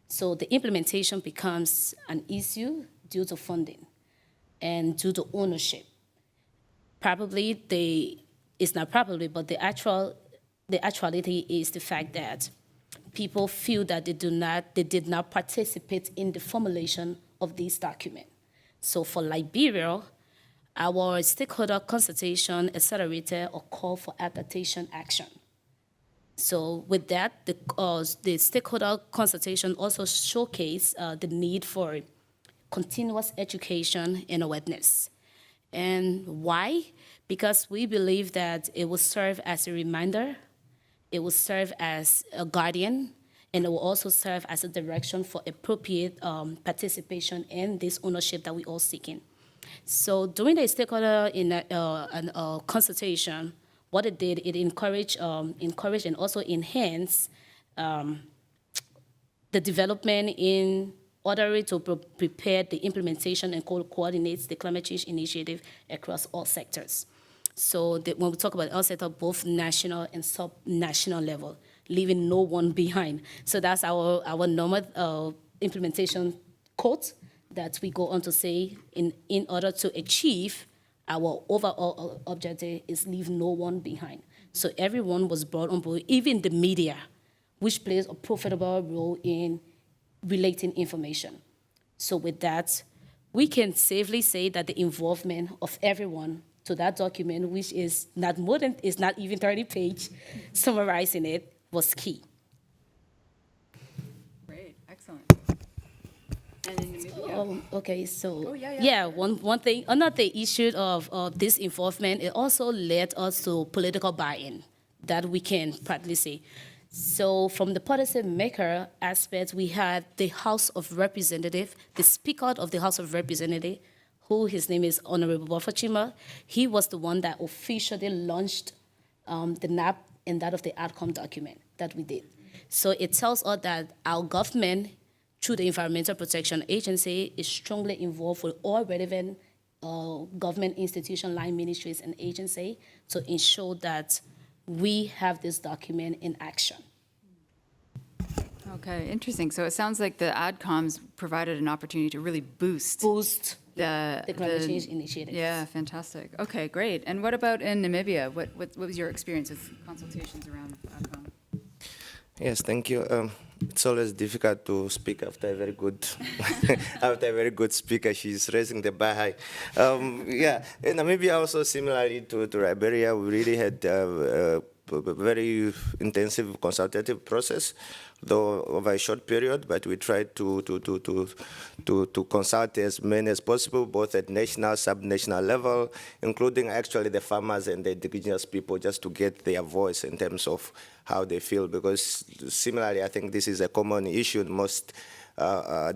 S6: So the implementation becomes an issue due to funding and due to ownership. It's not probably, but the actuality is the fact that people feel that they did not participate in the formulation of this document. So for Liberia, our stakeholder consultation accelerated a call for adaptation action. So with that, the stakeholder consultation also showcased the need for continuous education and awareness. And why? Because we believe that it will serve as a reminder, it will serve as a guardian, and it will also serve as a direction for appropriate participation in this ownership that we're all seeking. So during the stakeholder consultation, what it did, it encouraged and also enhanced the development in order to prepare the implementation and coordinates the climate change initiative across all sectors. So when we talk about all sectors, both national and sub-national level, leaving no one behind. So that's our normal implementation code that we go on to say in order to achieve our overall objective is leave no one behind. So everyone was brought on board, even the media, which plays a profitable role in relating information. So with that, we can safely say that the involvement of everyone to that document, which is not even 30 pages, summarizing it, was key.
S1: Great, excellent. And in Namibia?
S6: Okay, so
S1: yeah.
S6: one thing, another issue of this involvement, it also led us to political buy-in that we can partly say. So from the policy maker aspect, we had the House of Representatives, the Speaker of the House of Representatives, who his name is Honorable Bafachima. He was the one that officially launched the NAP and that of the outcome document that we did. So it tells us that our government, through the Environmental Protection Agency, is strongly involved with all relevant government institutions, line ministries, and agencies to ensure that we have this document in action.
S1: Okay, interesting. So it sounds like the AdComs provided an opportunity to really boost
S6: The climate change initiative.
S1: Yeah, fantastic. Okay, great. And what about in Namibia? What was your experience with consultations around AdCom?
S7: Yes, thank you. It's always difficult to speak after a very good speaker. She's raising the bar high. Yeah, in Namibia also similarly to Liberia, we really had a very intensive consultative process, though over a short period. But we tried to consult as many as possible, both at national, sub-national level, including actually the farmers and the indigenous people, just to get their voice in terms of how they feel. Because similarly, I think this is a common issue in most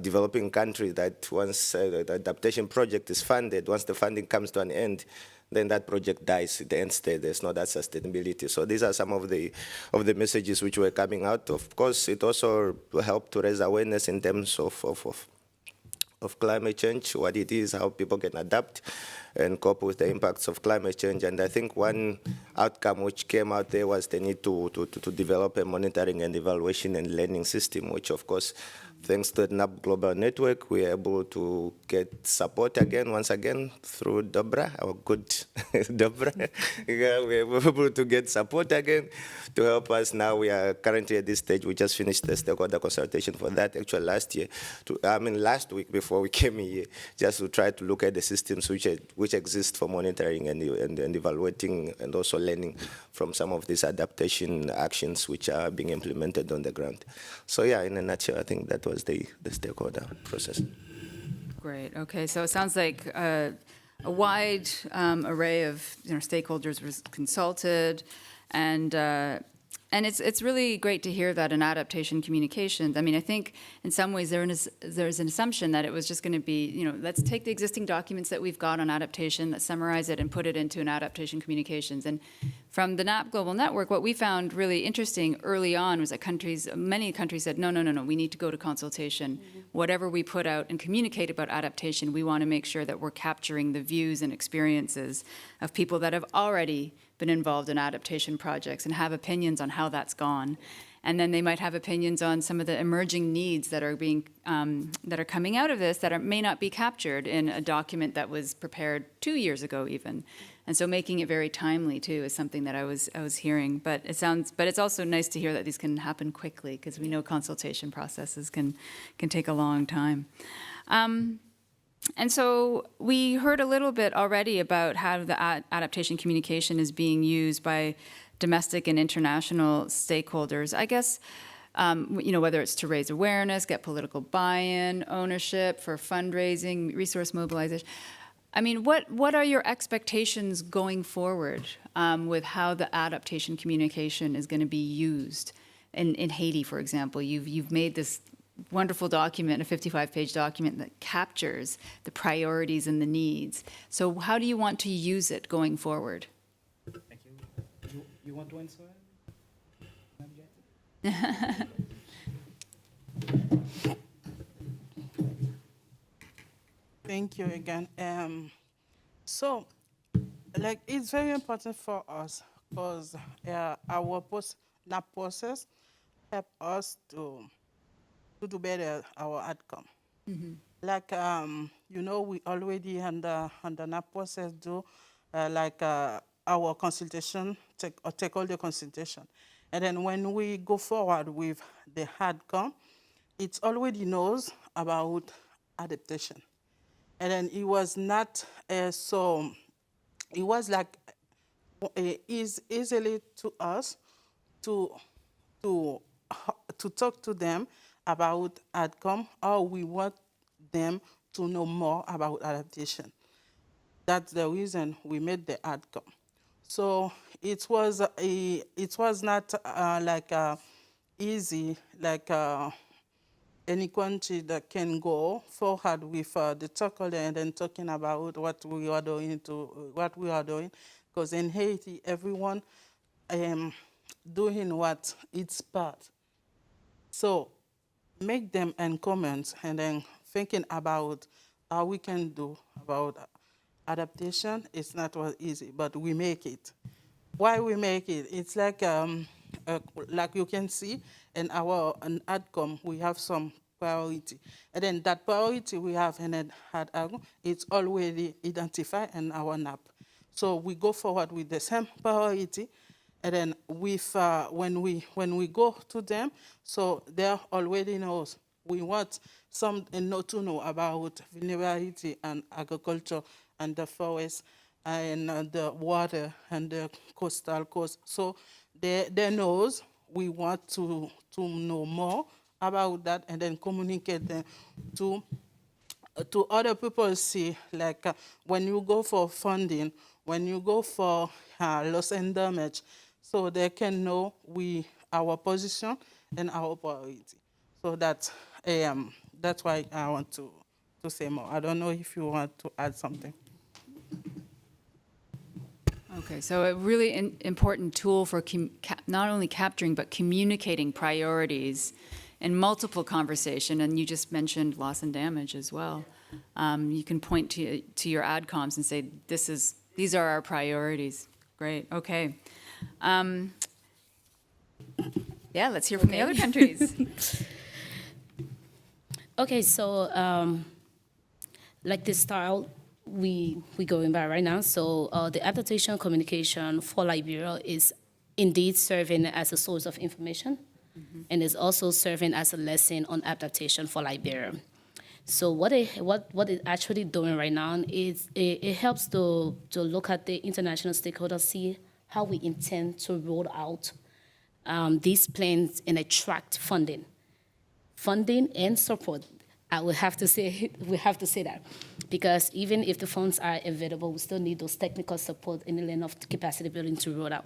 S7: developing countries, that once the adaptation project is funded, once the funding comes to an end, then that project dies at the end state. There's not that sustainability. So these are some of the messages which were coming out. Of course, it also helped to raise awareness in terms of climate change, what it is, how people can adapt and cope with the impacts of climate change. And I think one outcome which came out there was the need to develop a monitoring and evaluation and learning system, which of course, thanks to the NAP Global Network, we are able to get support once again, through Dobra, our good Dobra. Yeah, we are able to get support again to help us. Now we are currently at this stage, we just finished the stakeholder consultation for that actually last week before we came here, just to try to look at the systems which exist for monitoring and evaluating and also learning from some of these adaptation actions which are being implemented on the ground. So yeah, in a nutshell, I think that was the stakeholder process.
S1: Great. Okay. So it sounds like a wide array of stakeholders was consulted, and it's really great to hear that in Adaptation Communications. I mean, I think in some ways there's an assumption that it was just going to be, let's take the existing documents that we've got on adaptation, let's summarize it and put it into an Adaptation Communications. And from the NAP Global Network, what we found really interesting early on was that many countries said, no, we need to go to consultation. Mm-hmm. Whatever we put out and communicate about adaptation, we want to make sure that we're capturing the views and experiences of people that have already been involved in adaptation projects and have opinions on how that's gone. And then they might have opinions on some of the emerging needs that are coming out of this that may not be captured in a document that was prepared 2 years ago even. And so making it very timely too is something that I was hearing. But it's also nice to hear that these can happen quickly, because we know consultation processes can take a long time. And so we heard a little bit already about how the adaptation communication is being used by domestic and international stakeholders. I guess, whether it's to raise awareness, get political buy-in, ownership for fundraising, resource mobilization. I mean, what are your expectations going forward with how the adaptation communication is going to be used in Haiti, for example? You've made this wonderful document, a 55-page document that captures the priorities and the needs. So how do you want to use it going forward?
S4: Thank you. You want to answer?
S5: Thank you again. So, it's very important for us because our NAP process help us to do better our outcome. Mm-hmm. We already under NAP process do our consultation, stakeholder consultation. And then when we go forward with the outcome, it already knows about adaptation. And then it was not it was easily to us to talk to them about outcome, how we want them to know more about adaptation. That's the reason we made the outcome. So it was not easy like any country that can go forward with the stakeholder and then talking about what we are doing, because in Haiti everyone doing what its part. So make them in comments and then thinking about how we can do about adaptation. It's not easy, but we make it. Why we make it? It's like you can see in our outcome, we have some priority. And then that priority we have in an outcome, it's already identified in our NAP. So we go forward with the same priority, and then with when we go to them, so they already knows. We want some to know about vulnerability and agriculture and the forest and the water and the coastal coast. So they knows we want to know more about that and then communicate them to other people. See, like when you go for funding, when you go for loss and damage, so they can know our position and our priority. So that's why I want to say more. I don't know if you want to add something.
S1: Okay, so a really important tool for not only capturing but communicating priorities in multiple conversation, and you just mentioned loss and damage as well. You can point to your ADCOMs and say, these are our priorities. Great, okay. Yeah, let's hear from the other countries.
S6: Okay, so like the style we going by right now. So the Adaptation Communication for Liberia is indeed serving as a source of information, and is also serving as a lesson on adaptation for Liberia. So what it's actually doing right now is it helps to look at the international stakeholders, see how we intend to roll out these plans and attract funding and support. I will have to say that, because even if the funds are available, we still need those technical support in the line of capacity building to roll out.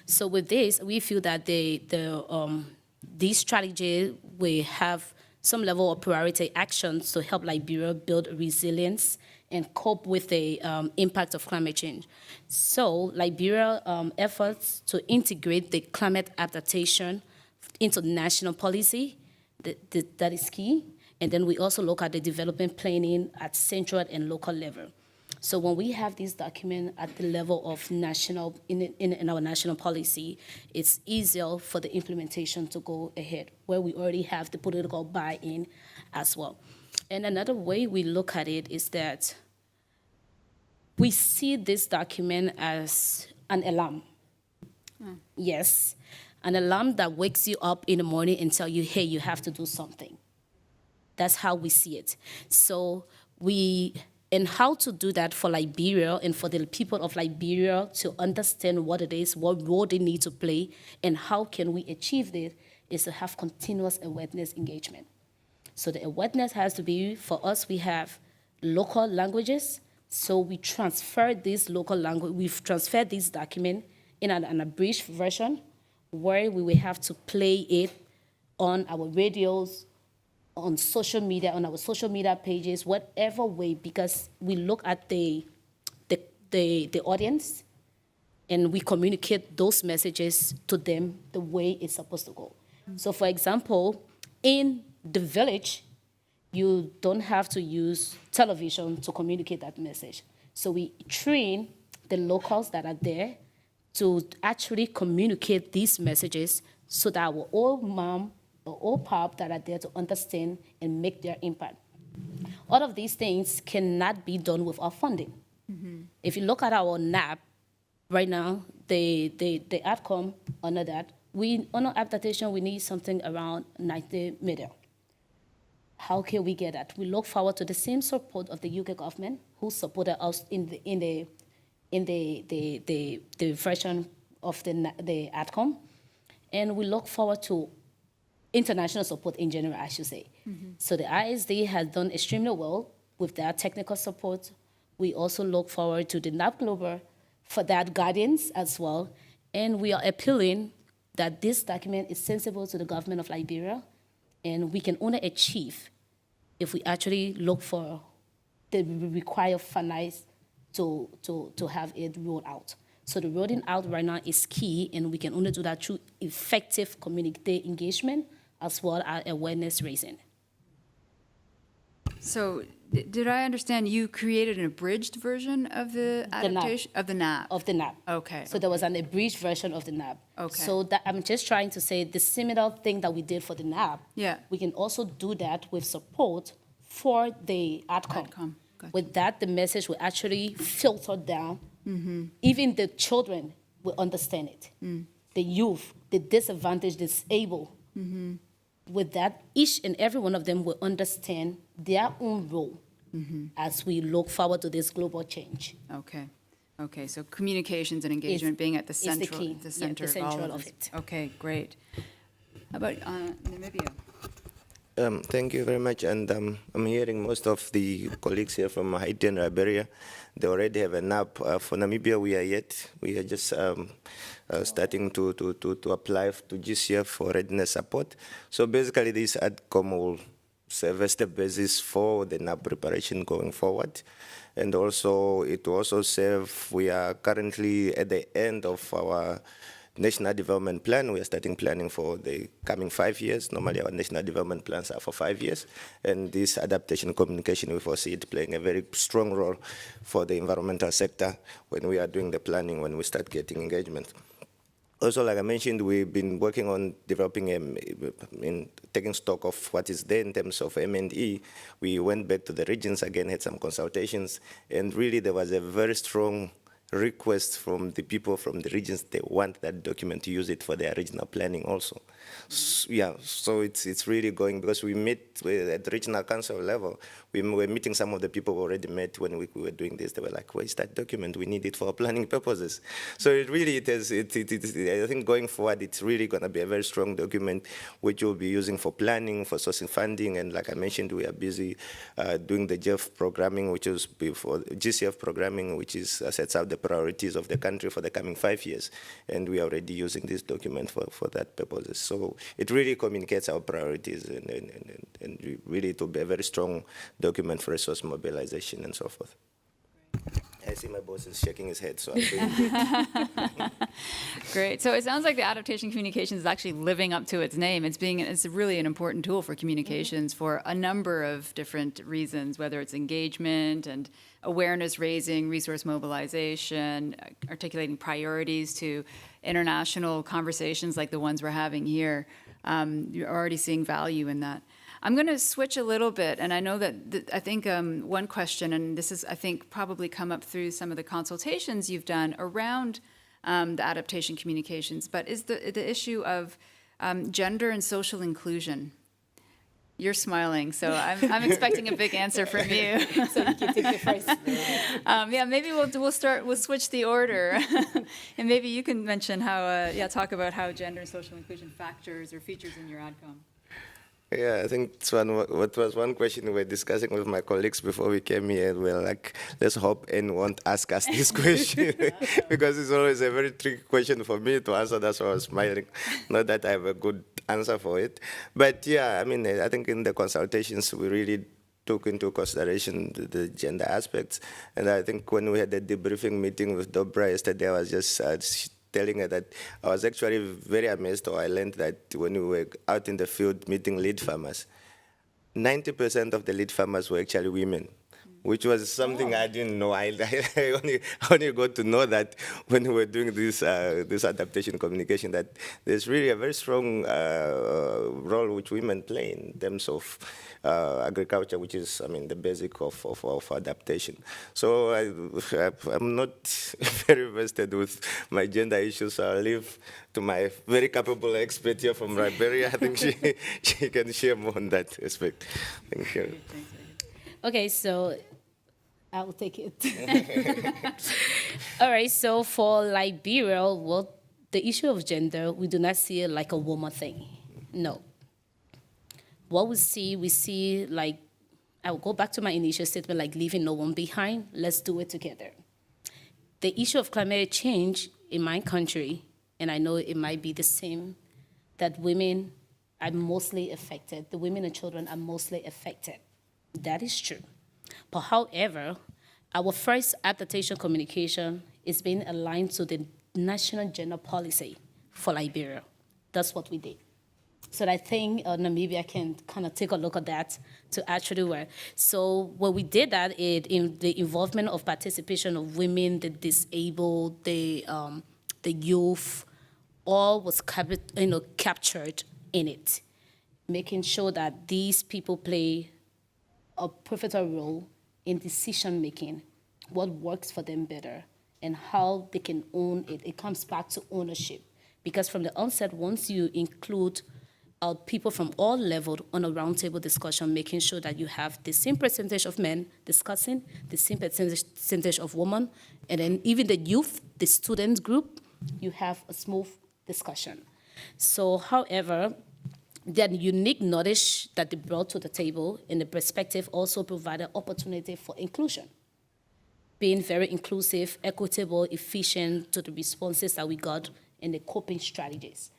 S6: So with this, we feel that these strategies will have some level of priority actions to help Liberia build resilience and cope with the impact of climate change. So Liberia efforts to integrate the climate adaptation into national policy, that is key. And then we also look at the development planning at central and local level. So when we have this document at the level of national, in our national policy, it's easier for the implementation to go ahead, where we already have the political buy-in as well. And another way we look at it is that we see this document as an alarm. Yes, an alarm that wakes you up in the morning and tell you, hey, you have to do something. That's how we see it. So and how to do that for Liberia and for the people of Liberia to understand what it is, what role they need to play, and how can we achieve this, is to have continuous awareness engagement. So the awareness has to be, for us, we have local languages, so we transfer this local language, we've transferred this document in an abridged version, where we will have to play it on our radios, on social media, on our social media pages, whatever way, because we look at the audience and we communicate those messages to them the way it's supposed to go. So for example, in the village, you don't have to use television to communicate that message. So we train the locals that are there to actually communicate these messages so that our old mom or old pop that are there to understand and make their impact. All of these things cannot be done without funding. If you look at our NAP right now, the outcome under that, on our adaptation, we need something around 90 million. How can we get that? We look forward to the same support of the UK government, who supported us in the version of the outcome, and we look forward to international support in general, I should say. So the IISD has done extremely well with their technical support. We also look forward to the NAP Global for that guidance as well. And we are appealing that this document is sensible to the government of Liberia, and we can only achieve if we actually look for the required finance to have it rolled out. So the rolling out right now is key, and we can only do that through effective community engagement as well as awareness raising.
S1: So did I understand you created an abridged version of the adaptation? Of the NAP?
S6: Of the NAP.
S1: Okay.
S6: So there was an abridged version of the NAP.
S1: Okay.
S6: So that I'm just trying to say the similar thing that we did for the NAP,
S1: Yeah.
S6: we can also do that with support for the outcome.
S1: Outcome. Gotcha.
S6: With that, the message will actually filter down. Even the children will understand it. The youth, the disadvantaged, disabled. With that, each and every one of them will understand their own role as we look forward to this global change.
S1: Okay. Okay, so communications and engagement being at the
S6: is the
S1: central,
S6: key.
S1: the
S6: Yeah,
S1: center
S6: the
S1: of all
S6: central
S1: of
S6: of
S1: this.
S6: it.
S1: Okay, great. How about Namibia?
S7: Thank you very much. And I'm hearing most of the colleagues here from Haiti and Liberia. They already have an app. For Namibia, we are just starting to apply to GCF for readiness support. So basically, this ADCOM will serve as the basis for the NAP preparation going forward. And also, it will also serve, we are currently at the end of our National Development Plan. We are starting planning for the coming 5 years. Normally, our national development plans are for 5 years. And this adaptation communication, we foresee it playing a very strong role for the environmental sector when we are doing the planning, when we start getting engagement. Also, like I mentioned, we've been working on developing, taking stock of what is there in terms of M&E. We went back to the regions again, had some consultations, and really there was a very strong request from the people from the regions. They want that document to use it for their regional planning also. So it's really going, because we meet at the regional council level. We were meeting some of the people we already met when we were doing this. They were like, where's that document? We need it for planning purposes. So it is, I think going forward, it's really going to be a very strong document which we'll be using for planning, for sourcing funding. And like I mentioned, we are busy doing the GEF programming, which is before GCF programming, which is sets out the priorities of the country for the coming 5 years. And we are already using this document for that purposes. So it really communicates our priorities, and really it will be a very strong document for resource mobilization and so forth. I see my boss is shaking his head, so I'm doing it.
S1: Great. So it sounds like the Adaptation Communications is actually living up to its name. It's really an important tool for communications for a number of different reasons, whether it's engagement and awareness raising, resource mobilization, articulating priorities to international conversations like the ones we're having here. You're already seeing value in that. I'm going to switch a little bit, and I know that I think one question, and this is, I think, probably come up through some of the consultations you've done around the adaptation communications, but is the issue of gender and social inclusion. You're smiling, so I'm expecting a big answer from you.
S6: So you can take the first.
S1: Yeah, maybe we'll switch the order, and maybe you can mention how talk about how gender and social inclusion factors or features in your ADCOM.
S7: Yeah, I think it's what was one question we were discussing with my colleagues before we came here. We were like, let's hope anyone won't ask us this question because it's always a very tricky question for me to answer. That's why I was smiling. Not that I have a good answer for it. But yeah, I mean, I think in the consultations, we really took into consideration the gender aspects. And I think when we had the debriefing meeting with Dobra yesterday, I was just telling her that I was actually very amazed, or I learned that when we were out in the field meeting lead farmers, 90% of the lead farmers were actually women, which was something I didn't know. I only got to know that when we were doing this adaptation communication, that there's really a very strong role which women play in terms of agriculture, which is, I mean, the basic of adaptation. So I'm not very vested with my gender issues, so I'll leave to my very capable expert here from Liberia. I think she can share more on that aspect. Thank you.
S6: Okay, so I'll take it. All right, so for Liberia, well, the issue of gender, we do not see it like a woman thing. No. What we see like, I will go back to my initial statement, like leaving no one behind. Let's do it together. The issue of climate change in my country, and I know it might be the same, that women are mostly affected. The women and children are mostly affected. That is true. But however, our first adaptation communication is being aligned to the national gender policy for Liberia. That's what we did. So I think Namibia can kind of take a look at that to actually work. So when we did that, in the involvement of participation of women, the disabled, the youth, all was captured in it, making sure that these people play a pivotal role in decision making, what works for them better, and how they can own it. It comes back to ownership, because from the onset, once you include people from all levels on a roundtable discussion, making sure that you have the same percentage of men discussing, the same percentage of women, and then even the youth, the student group, you have a smooth discussion. So, however, the unique knowledge that they brought to the table and the perspective also provided opportunity for inclusion, being very inclusive, equitable, efficient to the responses that we got and the coping strategies.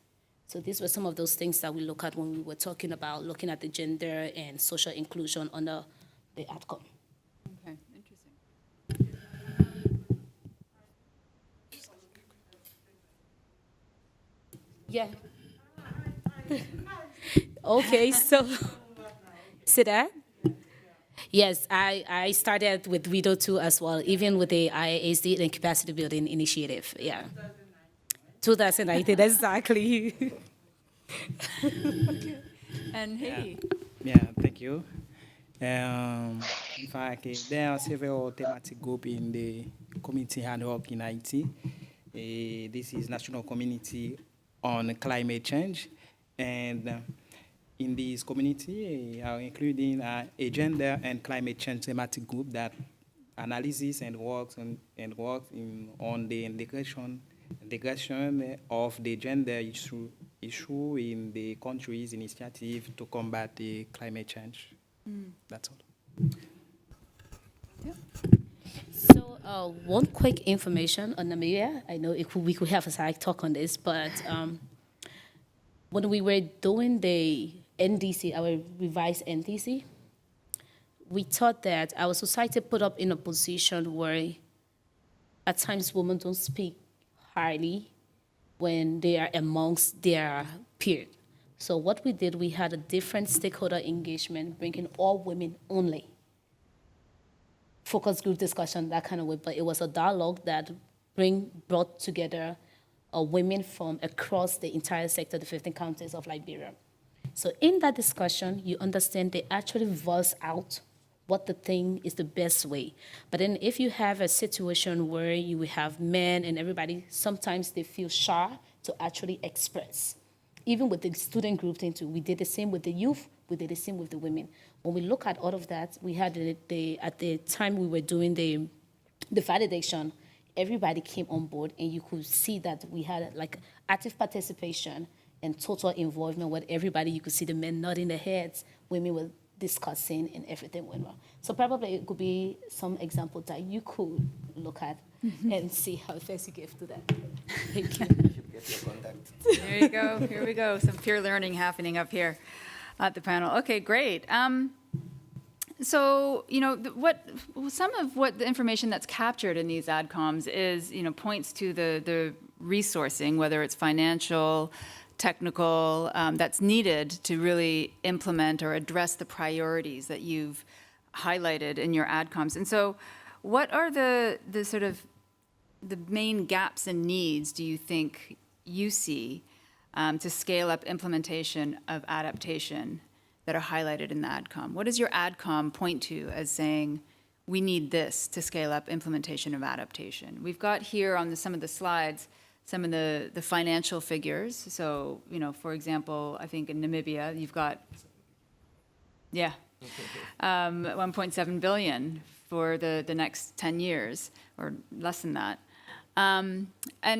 S6: So these were some of those things that we look at when we were talking about looking at the gender and social inclusion under the outcome.
S1: Okay, interesting.
S6: Yeah. Okay, so see that? Yes, I started with WIDO too as well, even with the IISD and capacity building initiative. Yeah. 2019, exactly.
S1: And Haiti.
S4: Yeah, thank you. In fact, there are several thematic groups in the community ad hoc in Haiti. This is National Community on Climate Change. And in this community, are including a gender and climate change thematic group that analyzes and works on the integration of the gender issue in the country's initiative to combat the climate change. That's all.
S6: So one quick information on Namibia. I know we could have a side talk on this, but when we were doing the NDC, our revised NDC, we thought that our society put up in a position where at times women don't speak highly when they are amongst their peers. So what we did, we had a different stakeholder engagement, bringing all women only. Focus group discussion, that kind of way, but it was a dialogue that brought together women from across the entire sector, the 15 counties of Liberia. So in that discussion, you understand they actually voice out what the thing is the best way. But then if you have a situation where you have men and everybody, sometimes they feel shy to actually express. Even with the student group thing too, we did the same with the youth, we did the same with the women. When we look at all of that, we had at the time we were doing the validation, everybody came on board, and you could see that we had like active participation and total involvement with everybody. You could see the men nodding their heads, women were discussing, and everything went well. So probably it could be some example that you could look at and see how fast you give to that. Thank you.
S1: There you go. Here we go. Some peer learning happening up here at the panel. Okay, great. So, some of what the information that's captured in these AdComs is, points to the resourcing, whether it's financial, technical, that's needed to really implement or address the priorities that you've highlighted in your AdComs. And so what are the sort of the main gaps and needs do you think you see to scale up implementation of adaptation that are highlighted in the AdCom? What does your AdCom point to as saying, we need this to scale up implementation of adaptation? We've got here on some of the slides some of the financial figures. So, for example, I think in Namibia, you've got, 1.7 billion for the next 10 years, or less than that. And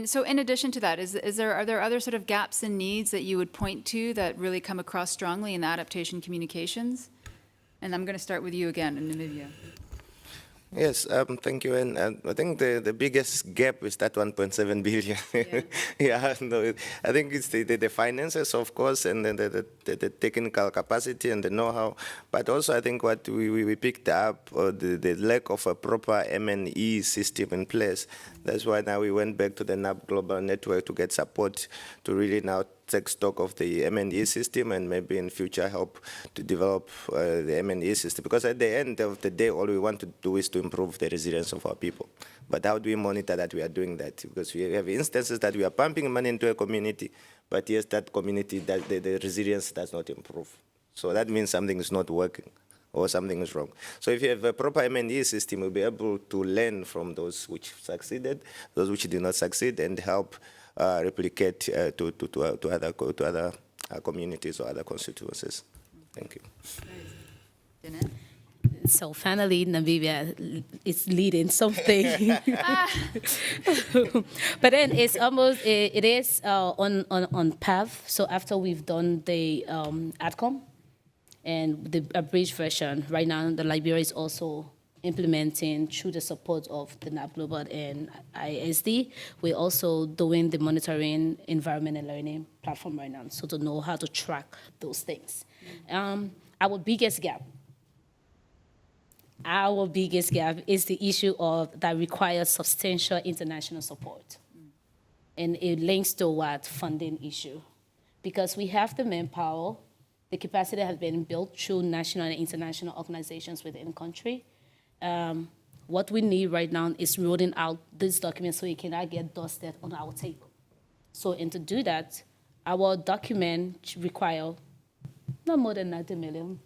S1: so in addition to that, are there other sort of gaps and needs that you would point to that really come across strongly in the adaptation communications? And I'm going to start with you again in Namibia.
S7: Yes, thank you. And I think the biggest gap is that 1.7 billion.
S1: Yeah.
S7: Yeah, no, I think it's the finances, of course, and then the technical capacity and the know-how. But also, I think what we picked up, the lack of a proper M&E system in place. That's why now we went back to the NAP Global Network to get support to really now take stock of the M&E system and maybe in future help to develop the M&E system. Because at the end of the day, all we want to do is to improve the resilience of our people. But how do we monitor that we are doing that? Because we have instances that we are pumping money into a community, but yes, that community, that the resilience does not improve. So that means something is not working or something is wrong. So if you have a proper M&E system, we'll be able to learn from those which succeeded, those which did not succeed, and help replicate to other communities or other constituencies. Thank you.
S1: Danise?
S6: So finally, Namibia is leading something. But then it's almost, it is on path. So after we've done the ADCOM and the abridged version, right now the Liberia is also implementing through the support of the NAP Global and IISD. We're also doing the monitoring environment and learning platform right now, so to know how to track those things. Our biggest gap is the issue of that requires substantial international support. And it links to what funding issue. Because we have the manpower, the capacity has been built through national and international organizations within the country. What we need right now is rolling out this document so it cannot get dusted on our table. So, and to do that, our document require not more than 90 million.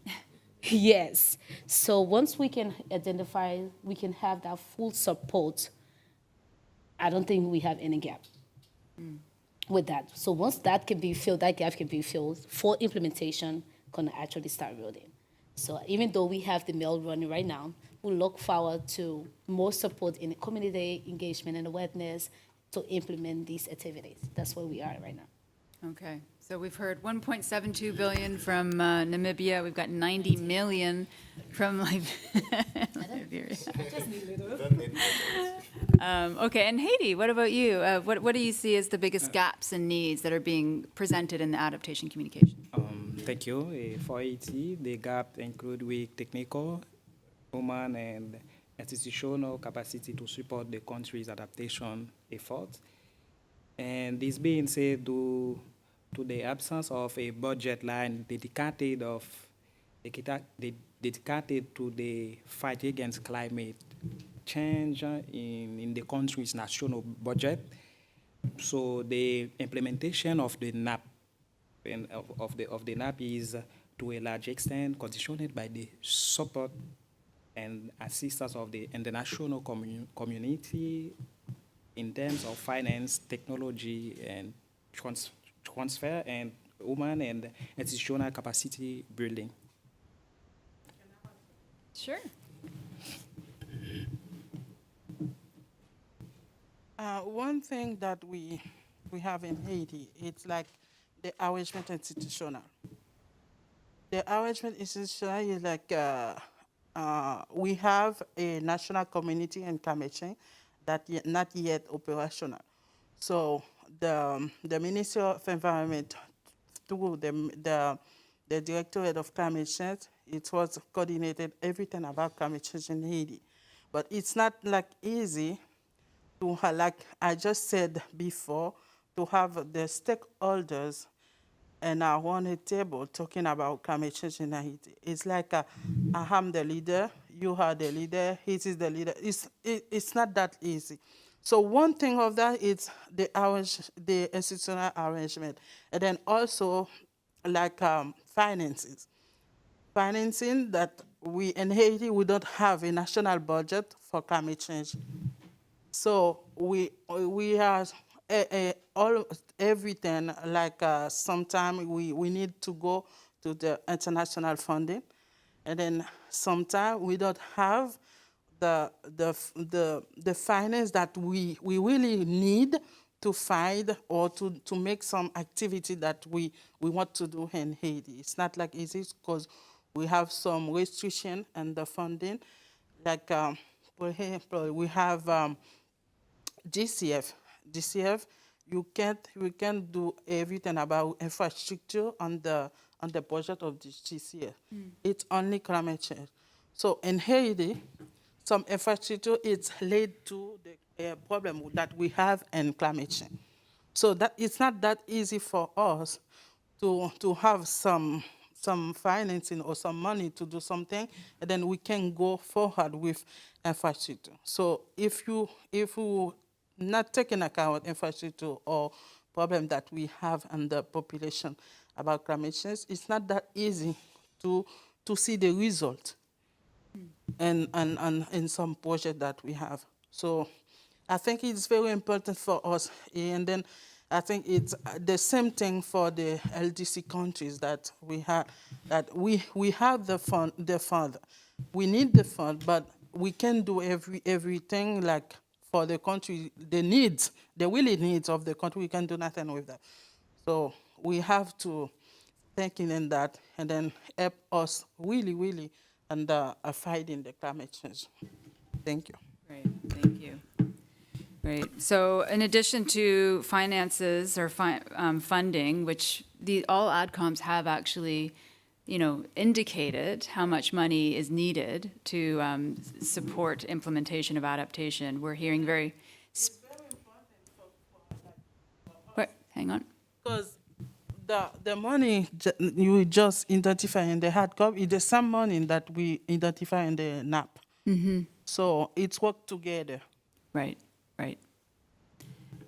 S6: Yes. So once we can identify, we can have that full support, I don't think we have any gap with that. So once that can be filled, that gap can be filled, full implementation can actually start rolling. So even though we have the mail running right now, we look forward to more support in the community engagement and awareness to implement these activities. That's where we are right now.
S1: Okay, so we've heard 1.72 billion from Namibia. We've got 90 million from Liberia. Okay, and Haiti, what about you? What do you see as the biggest gaps and needs that are being presented in the adaptation communication?
S4: Thank you. For Haiti, the gap include weak technical, human, and institutional capacity to support the country's adaptation efforts. And this being said, due to the absence of a budget line dedicated to the fight against climate change in the country's national budget, so the implementation of the NAP and of the NAP is to a large extent conditioned by the support and assistance of the international community in terms of finance, technology, and transfer, and human and institutional capacity building.
S1: Sure.
S5: One thing that we have in Haiti, it's like the arrangement institutional. The arrangement institutional is like we have a national community in Kamechin that not yet operational. So the Ministry of Environment, through the Directorate of Climate Change, it was coordinated everything about climate change in Haiti. But it's not like easy to, like I just said before, to have the stakeholders and around a table talking about climate change in Haiti. It's like I'm the leader, you are the leader, he is the leader. It's not that easy. So one thing of that is the institutional arrangement, and then also like finances. Financing that we in Haiti, we don't have a national budget for climate change. So we have everything, like sometimes we need to go to the international funding, and then sometimes we don't have the finance that we really need to find or to make some activity that we want to do in Haiti. It's not like easy because we have some restriction in the funding. Like for example, we have GCF. GCF, we can't do everything about infrastructure on the budget of the GCF. It's only climate change. So in Haiti, some infrastructure is laid to the problem that we have in climate change. So that it's not that easy for us to have some financing or some money to do something, and then we can go forward with infrastructure. So if you not taking account infrastructure or problem that we have in the population about climate change, it's not that easy to see the result and in some project that we have. So I think it's very important for us. And then I think it's the same thing for the LDC countries that we have, that we have the fund. We need the fund, but we can do everything like for the country, the needs, the really needs of the country, we can do nothing with that. So we have to think in that and then help us really and fighting the climate change. Thank you.
S1: Great, thank you. Great. So in addition to finances or funding, which all ADCOMs have actually, indicated how much money is needed to support implementation of adaptation, we're hearing very. Wait, hang on.
S5: Because the money you just identify in the hard copy is the same money that we identify in the NAP. Mm-hmm. So it's worked together.
S1: Right.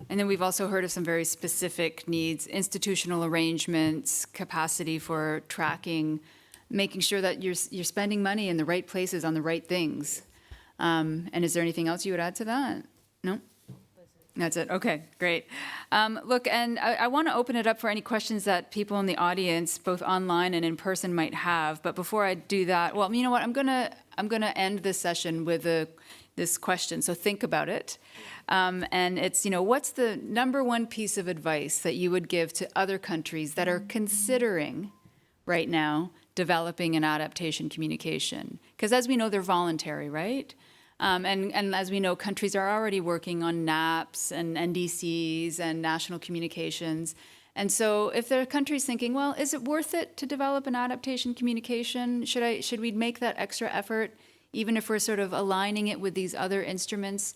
S1: And then we've also heard of some very specific needs, institutional arrangements, capacity for tracking, making sure that you're spending money in the right places on the right things. And is there anything else you would add to that? No? That's it. Okay, great. Look, and I want to open it up for any questions that people in the audience, both online and in person, might have. But before I do that, well, you know what? I'm gonna end this session with this question. So think about it. And it's, what's the number one piece of advice that you would give to other countries that are considering right now developing an adaptation communication? Because as we know, they're voluntary, right? And as we know, countries are already working on NAPs and NDCs and national communications. And so if there are countries thinking, well, is it worth it to develop an adaptation communication? Should we make that extra effort, even if we're sort of aligning it with these other instruments?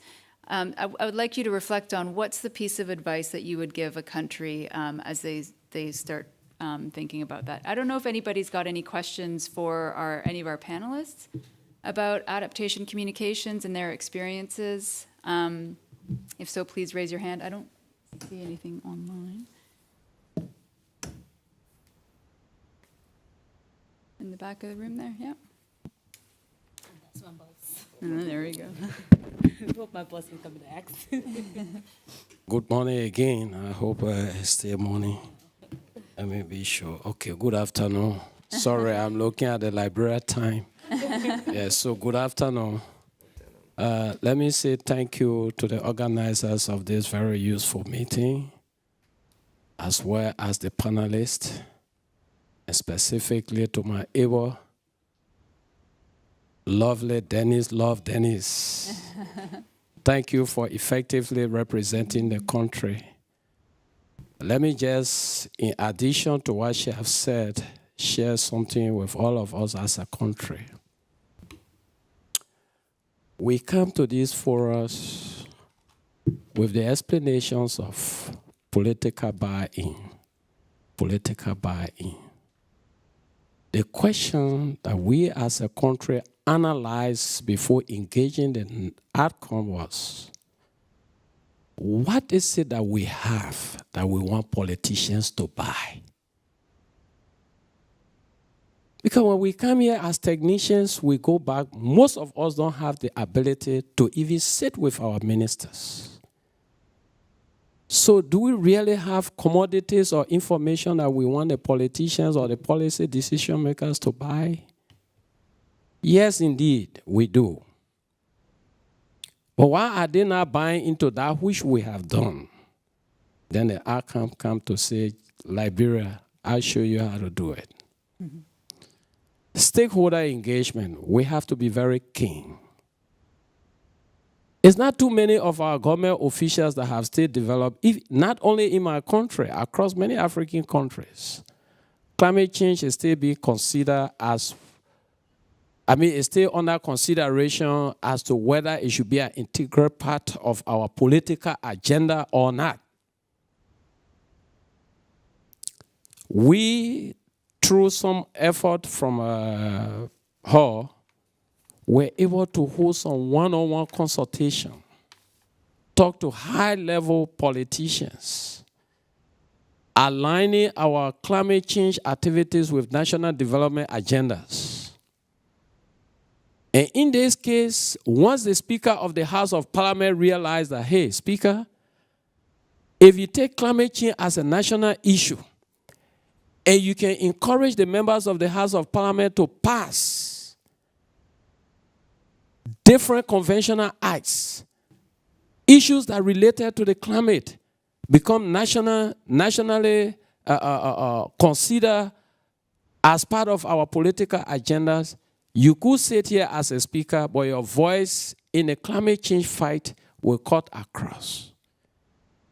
S1: I would like you to reflect on what's the piece of advice that you would give a country as they start thinking about that. I don't know if anybody's got any questions for any of our panelists about adaptation communications and their experiences. If so, please raise your hand. I don't see anything online. In the back of the room there, yeah.
S6: That's my boss.
S1: There we go.
S6: Hope my boss can come back.
S8: Good morning again. I hope it's still morning. Let me be sure. Okay, good afternoon. Sorry, I'm looking at the Liberia time. Yes, so good afternoon. Let me say thank you to the organizers of this very useful meeting, as well as the panelists, and specifically to my able, lovely Danise, love Danise. Thank you for effectively representing the country. Let me just, in addition to what she has said, share something with all of us as a country. We come to these forums with the explanations of political buy-in. The question that we as a country analyzed before engaging the outcome was, what is it that we have that we want politicians to buy? Because when we come here as technicians, we go back, most of us don't have the ability to even sit with our ministers. So do we really have commodities or information that we want the politicians or the policy decision makers to buy? Yes, indeed, we do. But why are they not buying into that which we have done? Then the outcome come to say, Liberia, I'll show you how to do it. Mm-hmm. Stakeholder engagement, we have to be very keen. It's not too many of our government officials that have still developed, not only in my country, across many African countries. Climate change is still being considered as, it's still under consideration as to whether it should be an integral part of our political agenda or not. We, through some effort from her, were able to hold some one-on-one consultation, talk to high-level politicians, aligning our climate change activities with national development agendas. And in this case, once the Speaker of the House of Parliament realized that, hey, Speaker, if you take climate change as a national issue, and you can encourage the members of the House of Parliament to pass different conventional acts, issues that related to the climate become nationally considered as part of our political agendas. You could sit here as a speaker, but your voice in a climate change fight will cut across.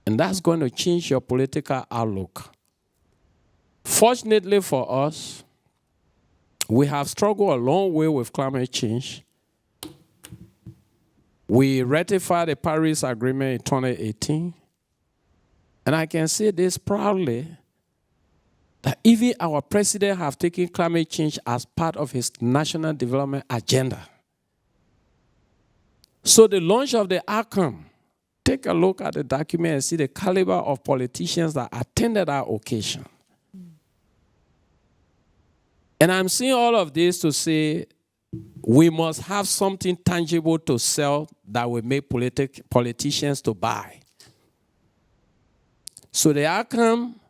S8: And that's going to change your political outlook. Fortunately for us, we have struggled a long way with climate change. We ratified the Paris Agreement in 2018. And I can say this proudly, that even our president have taken climate change as part of his national development agenda. So the launch of the outcome, take a look at the document and see the caliber of politicians that attended our occasion. And I'm saying all of this to say we must have something tangible to sell that will make politicians to buy. So the outcome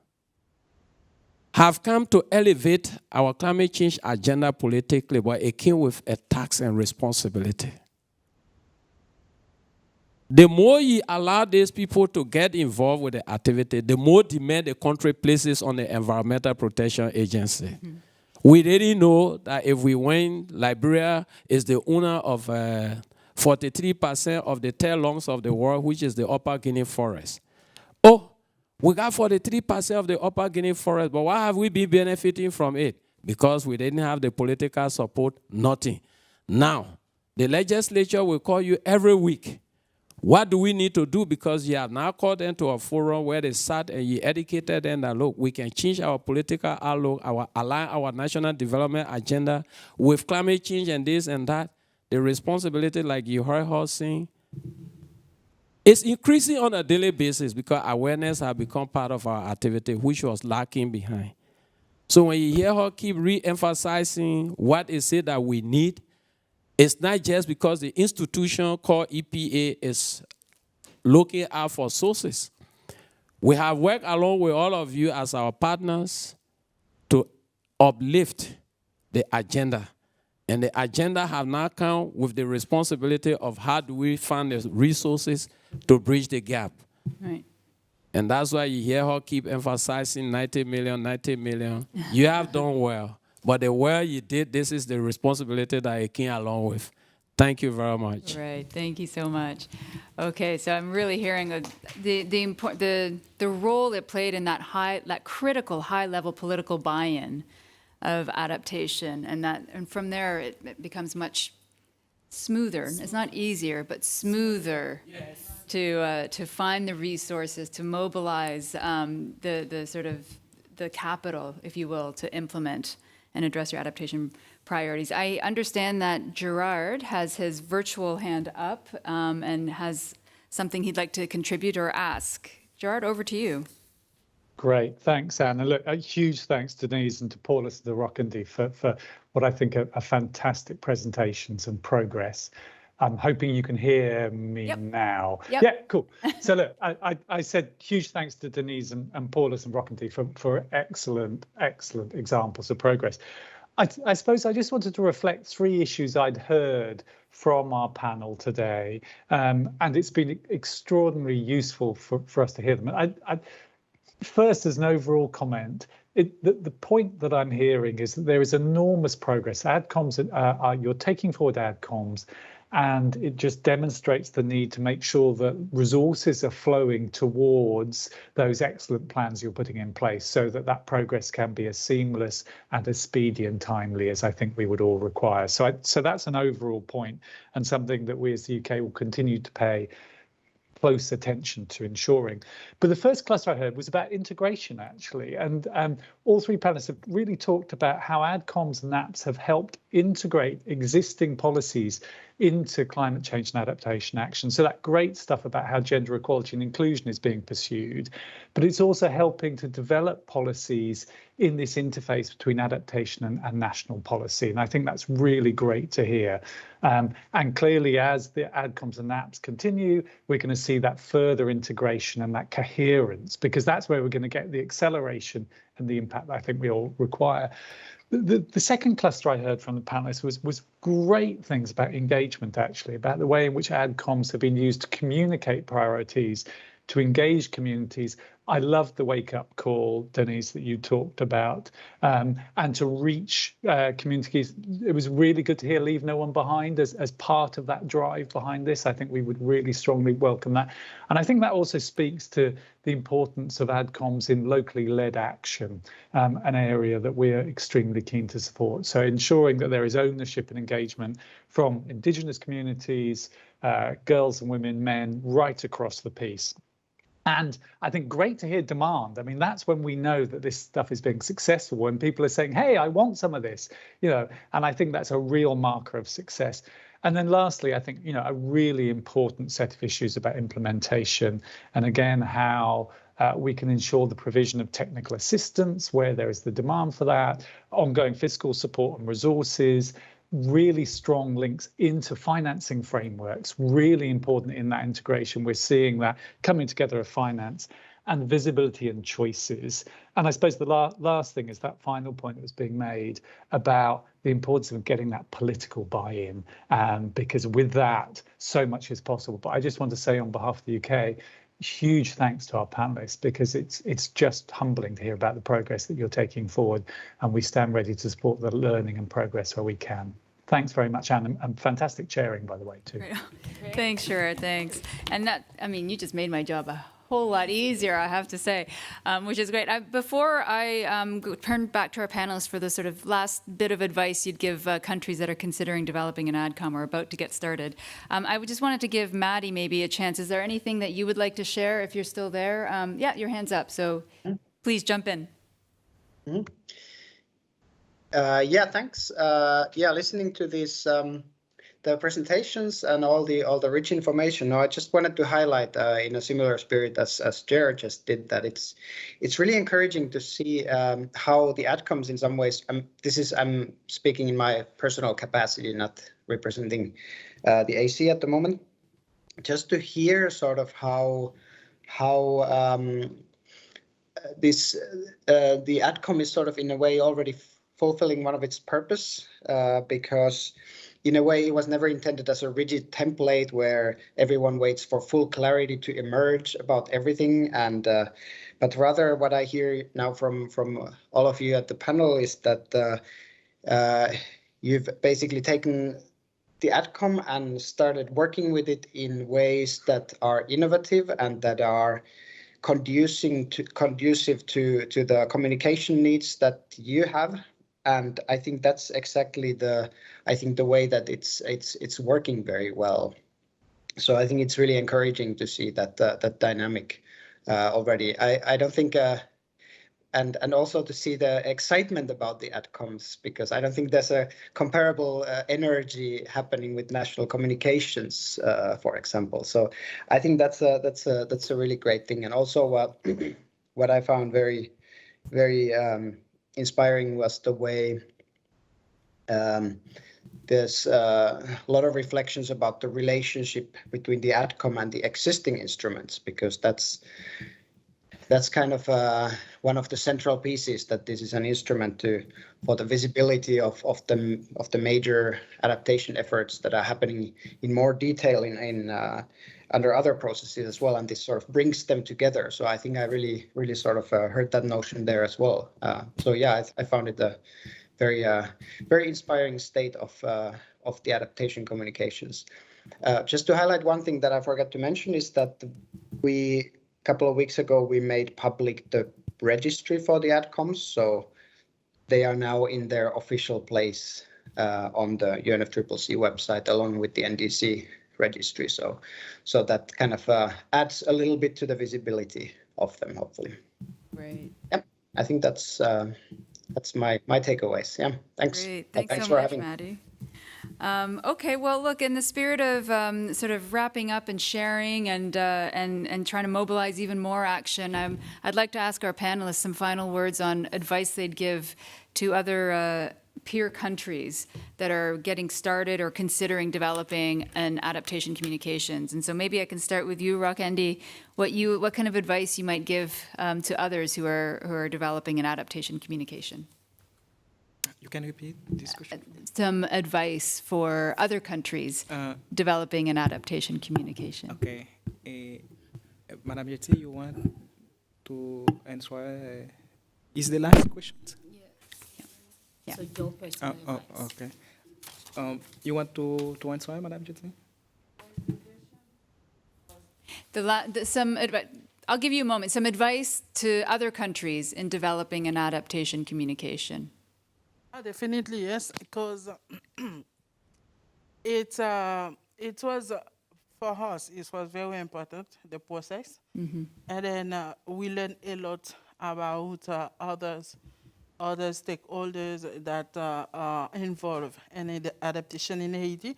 S8: have come to elevate our climate change agenda politically, but it came with a tax and responsibility. The more you allow these people to get involved with the activity, the more demand the country places on the Environmental Protection Agency. Mm-hmm. We didn't know that if we win, Liberia is the owner of 43% of the 10 lungs of the world, which is the Upper Guinea forest. Oh, we got 43% of the Upper Guinea forest, but why have we been benefiting from it? Because we didn't have the political support, nothing. Now, the legislature will call you every week. What do we need to do? Because you have now called them to a forum where they sat and you educated them that, look, we can change our political outlook, align our national development agenda with climate change and this and that. The responsibility, like you heard her saying, is increasing on a daily basis because awareness has become part of our activity, which was lacking behind. So when you hear her keep re-emphasizing what is it that we need, it's not just because the institution called EPA is looking out for sources. We have worked along with all of you as our partners to uplift the agenda. And the agenda have now come with the responsibility of how do we find the resources to bridge the gap.
S1: Right.
S8: And that's why you hear her keep emphasizing 90 million, 90 million. You have done well. But the way you did, this is the responsibility that you came along with. Thank you very much.
S1: Right. Thank you so much. Okay, so I'm really hearing the role it played in that critical high-level political buy-in of adaptation, and from there it becomes much smoother. It's not easier, but smoother. Yes. To find the resources, to mobilize the sort of the capital, if you will, to implement and address your adaptation priorities. I understand that Gerard has his virtual hand up and has something he'd like to contribute or ask. Gerard, over to you.
S3: Great, thanks, Anne. And look, a huge thanks to Danise and to Paulus and the Rockendy for what I think are fantastic presentations and progress. I'm hoping you can hear me now. Yep. Yeah, cool. So look, I said huge thanks to Danise and Paulus and Rockendy for excellent examples of progress. I suppose I just wanted to reflect 3 issues I'd heard from our panel today, and it's been extraordinarily useful for us to hear them. First, as an overall comment, the point that I'm hearing is that there is enormous progress. AdComs, you're taking forward AdComs, and it just demonstrates the need to make sure that resources are flowing towards those excellent plans you're putting in place so that that progress can be as seamless and as speedy and timely as I think we would all require. So that's an overall point, and something that we as the UK will continue to pay close attention to ensuring. But the first cluster I heard was about integration, actually, and all 3 panelists have really talked about how AdComs and NAPs have helped integrate existing policies into climate change and adaptation action. So that great stuff about how gender equality and inclusion is being pursued, but it's also helping to develop policies in this interface between adaptation and national policy. And I think that's really great to hear. And clearly, as the AdComs and NAPs continue, we're going to see that further integration and that coherence, because that's where we're going to get the acceleration and the impact that I think we all require. The second cluster I heard from the panelists was great things about engagement, actually, about the way in which AdComs have been used to communicate priorities, to engage communities. I loved the wake-up call, Danise, that you talked about, and to reach communities. It was really good to hear Leave No One Behind as part of that drive behind this. I think we would really strongly welcome that. And I think that also speaks to the importance of AdComs in locally led action, an area that we are extremely keen to support. So ensuring that there is ownership and engagement from Indigenous communities, girls and women, men, right across the piece. And I think great to hear demand. I mean, that's when we know that this stuff is being successful, when people are saying, hey, I want some of this, and I think that's a real marker of success. And then lastly, I think, a really important set of issues about implementation, and again, how we can ensure the provision of technical assistance where there is the demand for that, ongoing fiscal support and resources, really strong links into financing frameworks, really important in that integration. We're seeing that coming together of finance and visibility and choices. And I suppose the last thing is that final point that was being made about the importance of getting that political buy-in, because with that, so much is possible. But I just want to say on behalf of the UK, huge thanks to our panelists, because it's just humbling to hear about the progress that you're taking forward, and we stand ready to support the learning and progress where we can. Thanks very much, Anne, and fantastic chairing, by the way, too.
S1: Thanks, Gerard, thanks. And you just made my job a whole lot easier, I have to say, which is great. Before I turn back to our panelists for the sort of last bit of advice you'd give countries that are considering developing an AdCom or about to get started, I just wanted to give Maddie maybe a chance. Is there anything that you would like to share if you're still there? Yeah, your hand's up, so please jump in.
S2: Mm-hmm. Yeah, thanks. Listening to these the presentations and all the rich information. Now, I just wanted to highlight in a similar spirit as Gerard just did, that it's really encouraging to see how the AdComs in some ways. I'm speaking in my personal capacity, not representing the AC at the moment. Just to hear sort of how this the AdCom is sort of in a way already fulfilling one of its purpose, because in a way it was never intended as a rigid template where everyone waits for full clarity to emerge about everything, and but rather what I hear now from all of you at the panel is that you've basically taken the AdCom and started working with it in ways that are innovative and that are conducive to the communication needs that you have. And I think that's exactly the way that it's working very well. So I think it's really encouraging to see that dynamic already. I don't think and also to see the excitement about the AdComs, because I don't think there's a comparable energy happening with national communications, for example. So I think that's a really great thing. And also what I found very inspiring was the way there's a lot of reflections about the relationship between the AdCom and the existing instruments, because that's that's kind of one of the central pieces, that this is an instrument for the visibility of the major adaptation efforts that are happening in more detail in under other processes as well, and this sort of brings them together. So I think I really sort of heard that notion there as well. So yeah, I found it a very inspiring state of the adaptation communications. Just to highlight one thing that I forgot to mention is that a couple of weeks ago we made public the registry for the ADCOMs, so they are now in their official place on the UNFCCC website along with the NDC registry. So that kind of adds a little bit to the visibility of them, hopefully.
S1: Great.
S2: Yep, I think that's my takeaways. Yeah, thanks.
S1: Great. Thanks so
S2: for
S1: much,
S2: having.
S1: Maddie. Okay, well, look, in the spirit of sort of wrapping up and sharing and trying to mobilize even more action, I'd like to ask our panelists some final words on advice they'd give to other peer countries that are getting started or considering developing an adaptation communications. And so maybe I can start with you, Rockendy. What kind of advice you might give to others who are developing an adaptation communication?
S4: You can repeat this question?
S1: Some advice for other countries developing an adaptation communication.
S4: Okay. Madam Yeti, you want to answer? Is the last question?
S1: Yeah.
S6: So your personal advice.
S4: Okay. You want to answer, Madam Yeti?
S1: I'll give you a moment. Some advice to other countries in developing an adaptation communication.
S5: Definitely, yes, because it was, for us, it was very important, the process. And then we learned a lot about other stakeholders that are involved in the adaptation in Haiti.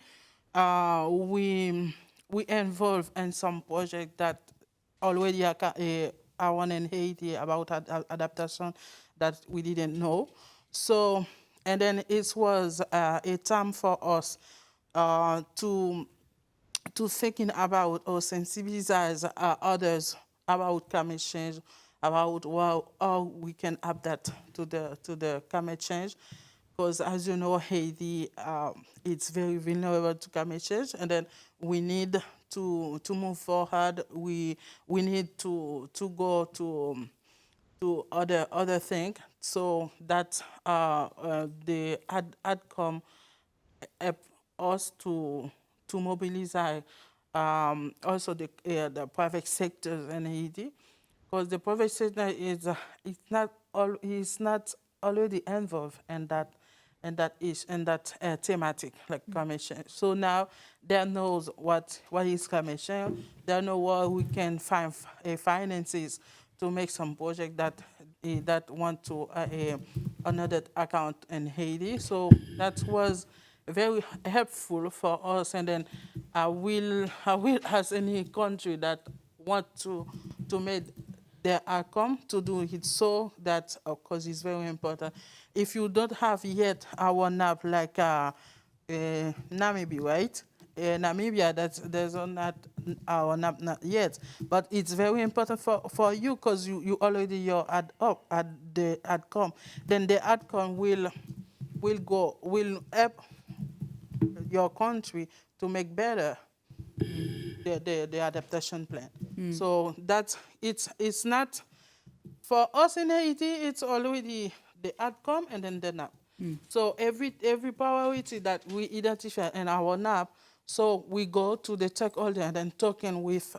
S5: We involved in some project that already are one in Haiti about adaptation that we didn't know. So, and then it was a time for us to thinking about or sensibilize others about climate change, about how we can adapt to the climate change, because as you know, Haiti it's very vulnerable to climate change, and then we need to move forward. We need to go to other thing, so that the outcome help us to mobilize also the private sector in Haiti, because the private sector is not already involved in that thematic like climate change. So now they knows what is climate change. They know where we can find finances to make some project that want to another account in Haiti. So that was very helpful for us. And then I will ask any country that want to make their outcome to do it, so that, of course, it's very important. If you don't have yet our NAP like Namibia, right? Namibia, there's not our NAP not yet, but it's very important for you, because you already your the outcome. Then the outcome will help your country to make better the adaptation plan. So it's not for us in Haiti. It's already the outcome and then the NAP. So every priority that we identify in our NAP, so we go to the stakeholder and then talking with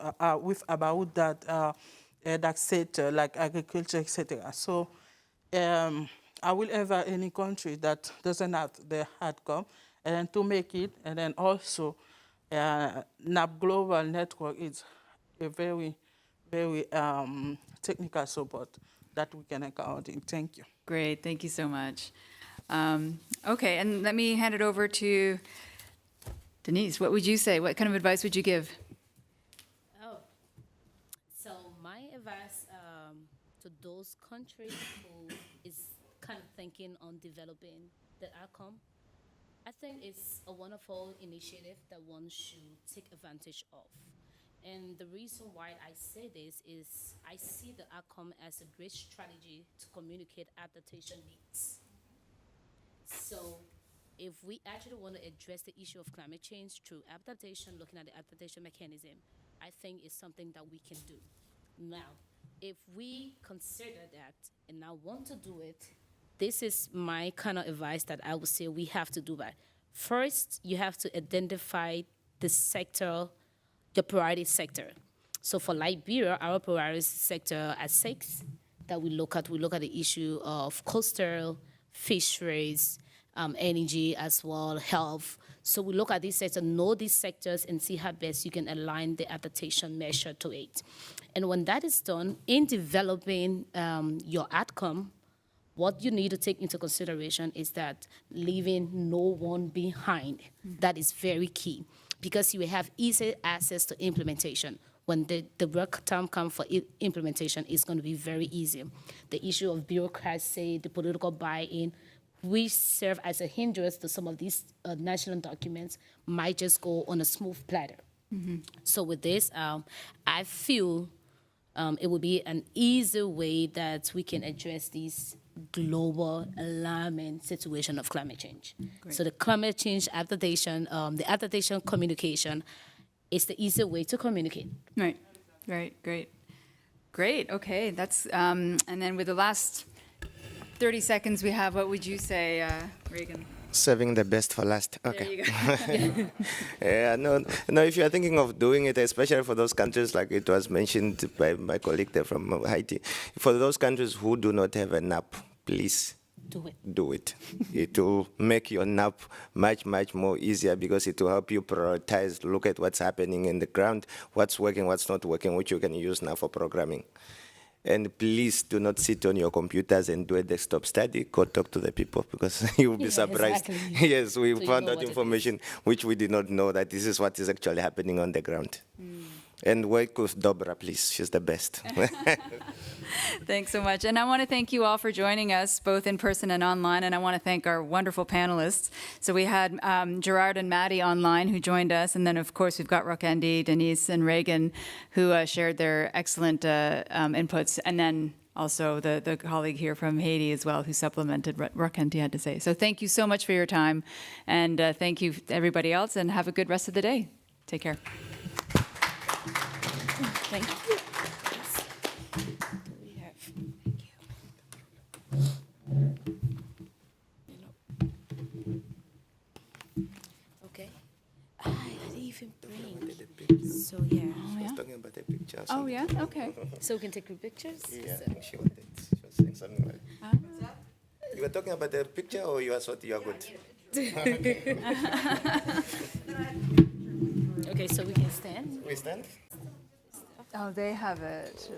S5: about that sector like agriculture, etc. So I will invite any country that doesn't have the outcome, and then to make it, and then also NAP Global Network is a very, very technical support that we can account in. Thank you.
S1: Great, thank you so much. Okay, and let me hand it over to Danise. What would you say? What kind of advice would you give?
S6: So my advice to those countries who is kind of thinking on developing the outcome, I think it's a wonderful initiative that one should take advantage of. And the reason why I say this is I see the outcome as a great strategy to communicate adaptation needs. So if we actually want to address the issue of climate change through adaptation, looking at the adaptation mechanism, I think it's something that we can do. Now, if we consider that and now want to do it, this is my kind of advice that I would say we have to do that. First, you have to identify the sector, the priority sector. So for Liberia, our priority sector are 6 that we look at. We look at the issue of coastal, fisheries, energy as well, health. So we look at these sectors, know these sectors, and see how best you can align the adaptation measure to it. And when that is done, in developing your outcome, what you need to take into consideration is that leaving no one behind. That is very key, because you will have easy access to implementation. When the work time comes for implementation, it's going to be very easy. The issue of bureaucracy, the political buy-in, we serve as a hindrance to some of these national documents, might just go on a smooth platter. So with this, I feel it would be an easy way that we can address these global alarming situation of climate change.
S1: Great.
S6: So the climate change adaptation, the adaptation communication is the easy way to communicate.
S1: Right, right, great, okay, that's, and then with the last 30 seconds we have, what would you say, Reagan?
S7: Saving the best for last. Okay.
S1: There you go.
S7: Yeah, no, if you're thinking of doing it, especially for those countries, like it was mentioned by my colleague there from Haiti, for those countries who do not have a NAP, please do it. It will make your NAP much more easier, because it will help you prioritize, look at what's happening in the ground, what's working, what's not working, which you can use now for programming. And please do not sit on your computers and do a desktop study. Go talk to the people, because you'll be surprised.
S6: Exactly.
S7: Yes, we
S6: So you
S7: found
S6: know
S7: out
S6: what it
S7: information which we did not know, that this is what is actually happening on the ground. And work with Dobra, please. She's the best.
S1: Thanks so much. And I want to thank you all for joining us, both in person and online. And I want to thank our wonderful panelists. So we had Gerard and Maddie online who joined us. And then, of course, we've got Rockendy, Danise, and Reagan, who shared their excellent inputs. And then also the colleague here from Haiti as well, who supplemented what Rockendy had to say. So thank you so much for your time. And thank you, everybody else. And have a good rest of the day. Take care. Thank you.
S6: Okay. I didn't even bring. So yeah.
S7: She was talking about the picture.
S1: Oh, yeah? Okay.
S6: So we can take group pictures?
S7: Yeah, she wanted. She was saying something like. You were talking about the picture, or you are good?
S6: Okay, so we can stand.
S7: We stand?
S1: Oh, they have it.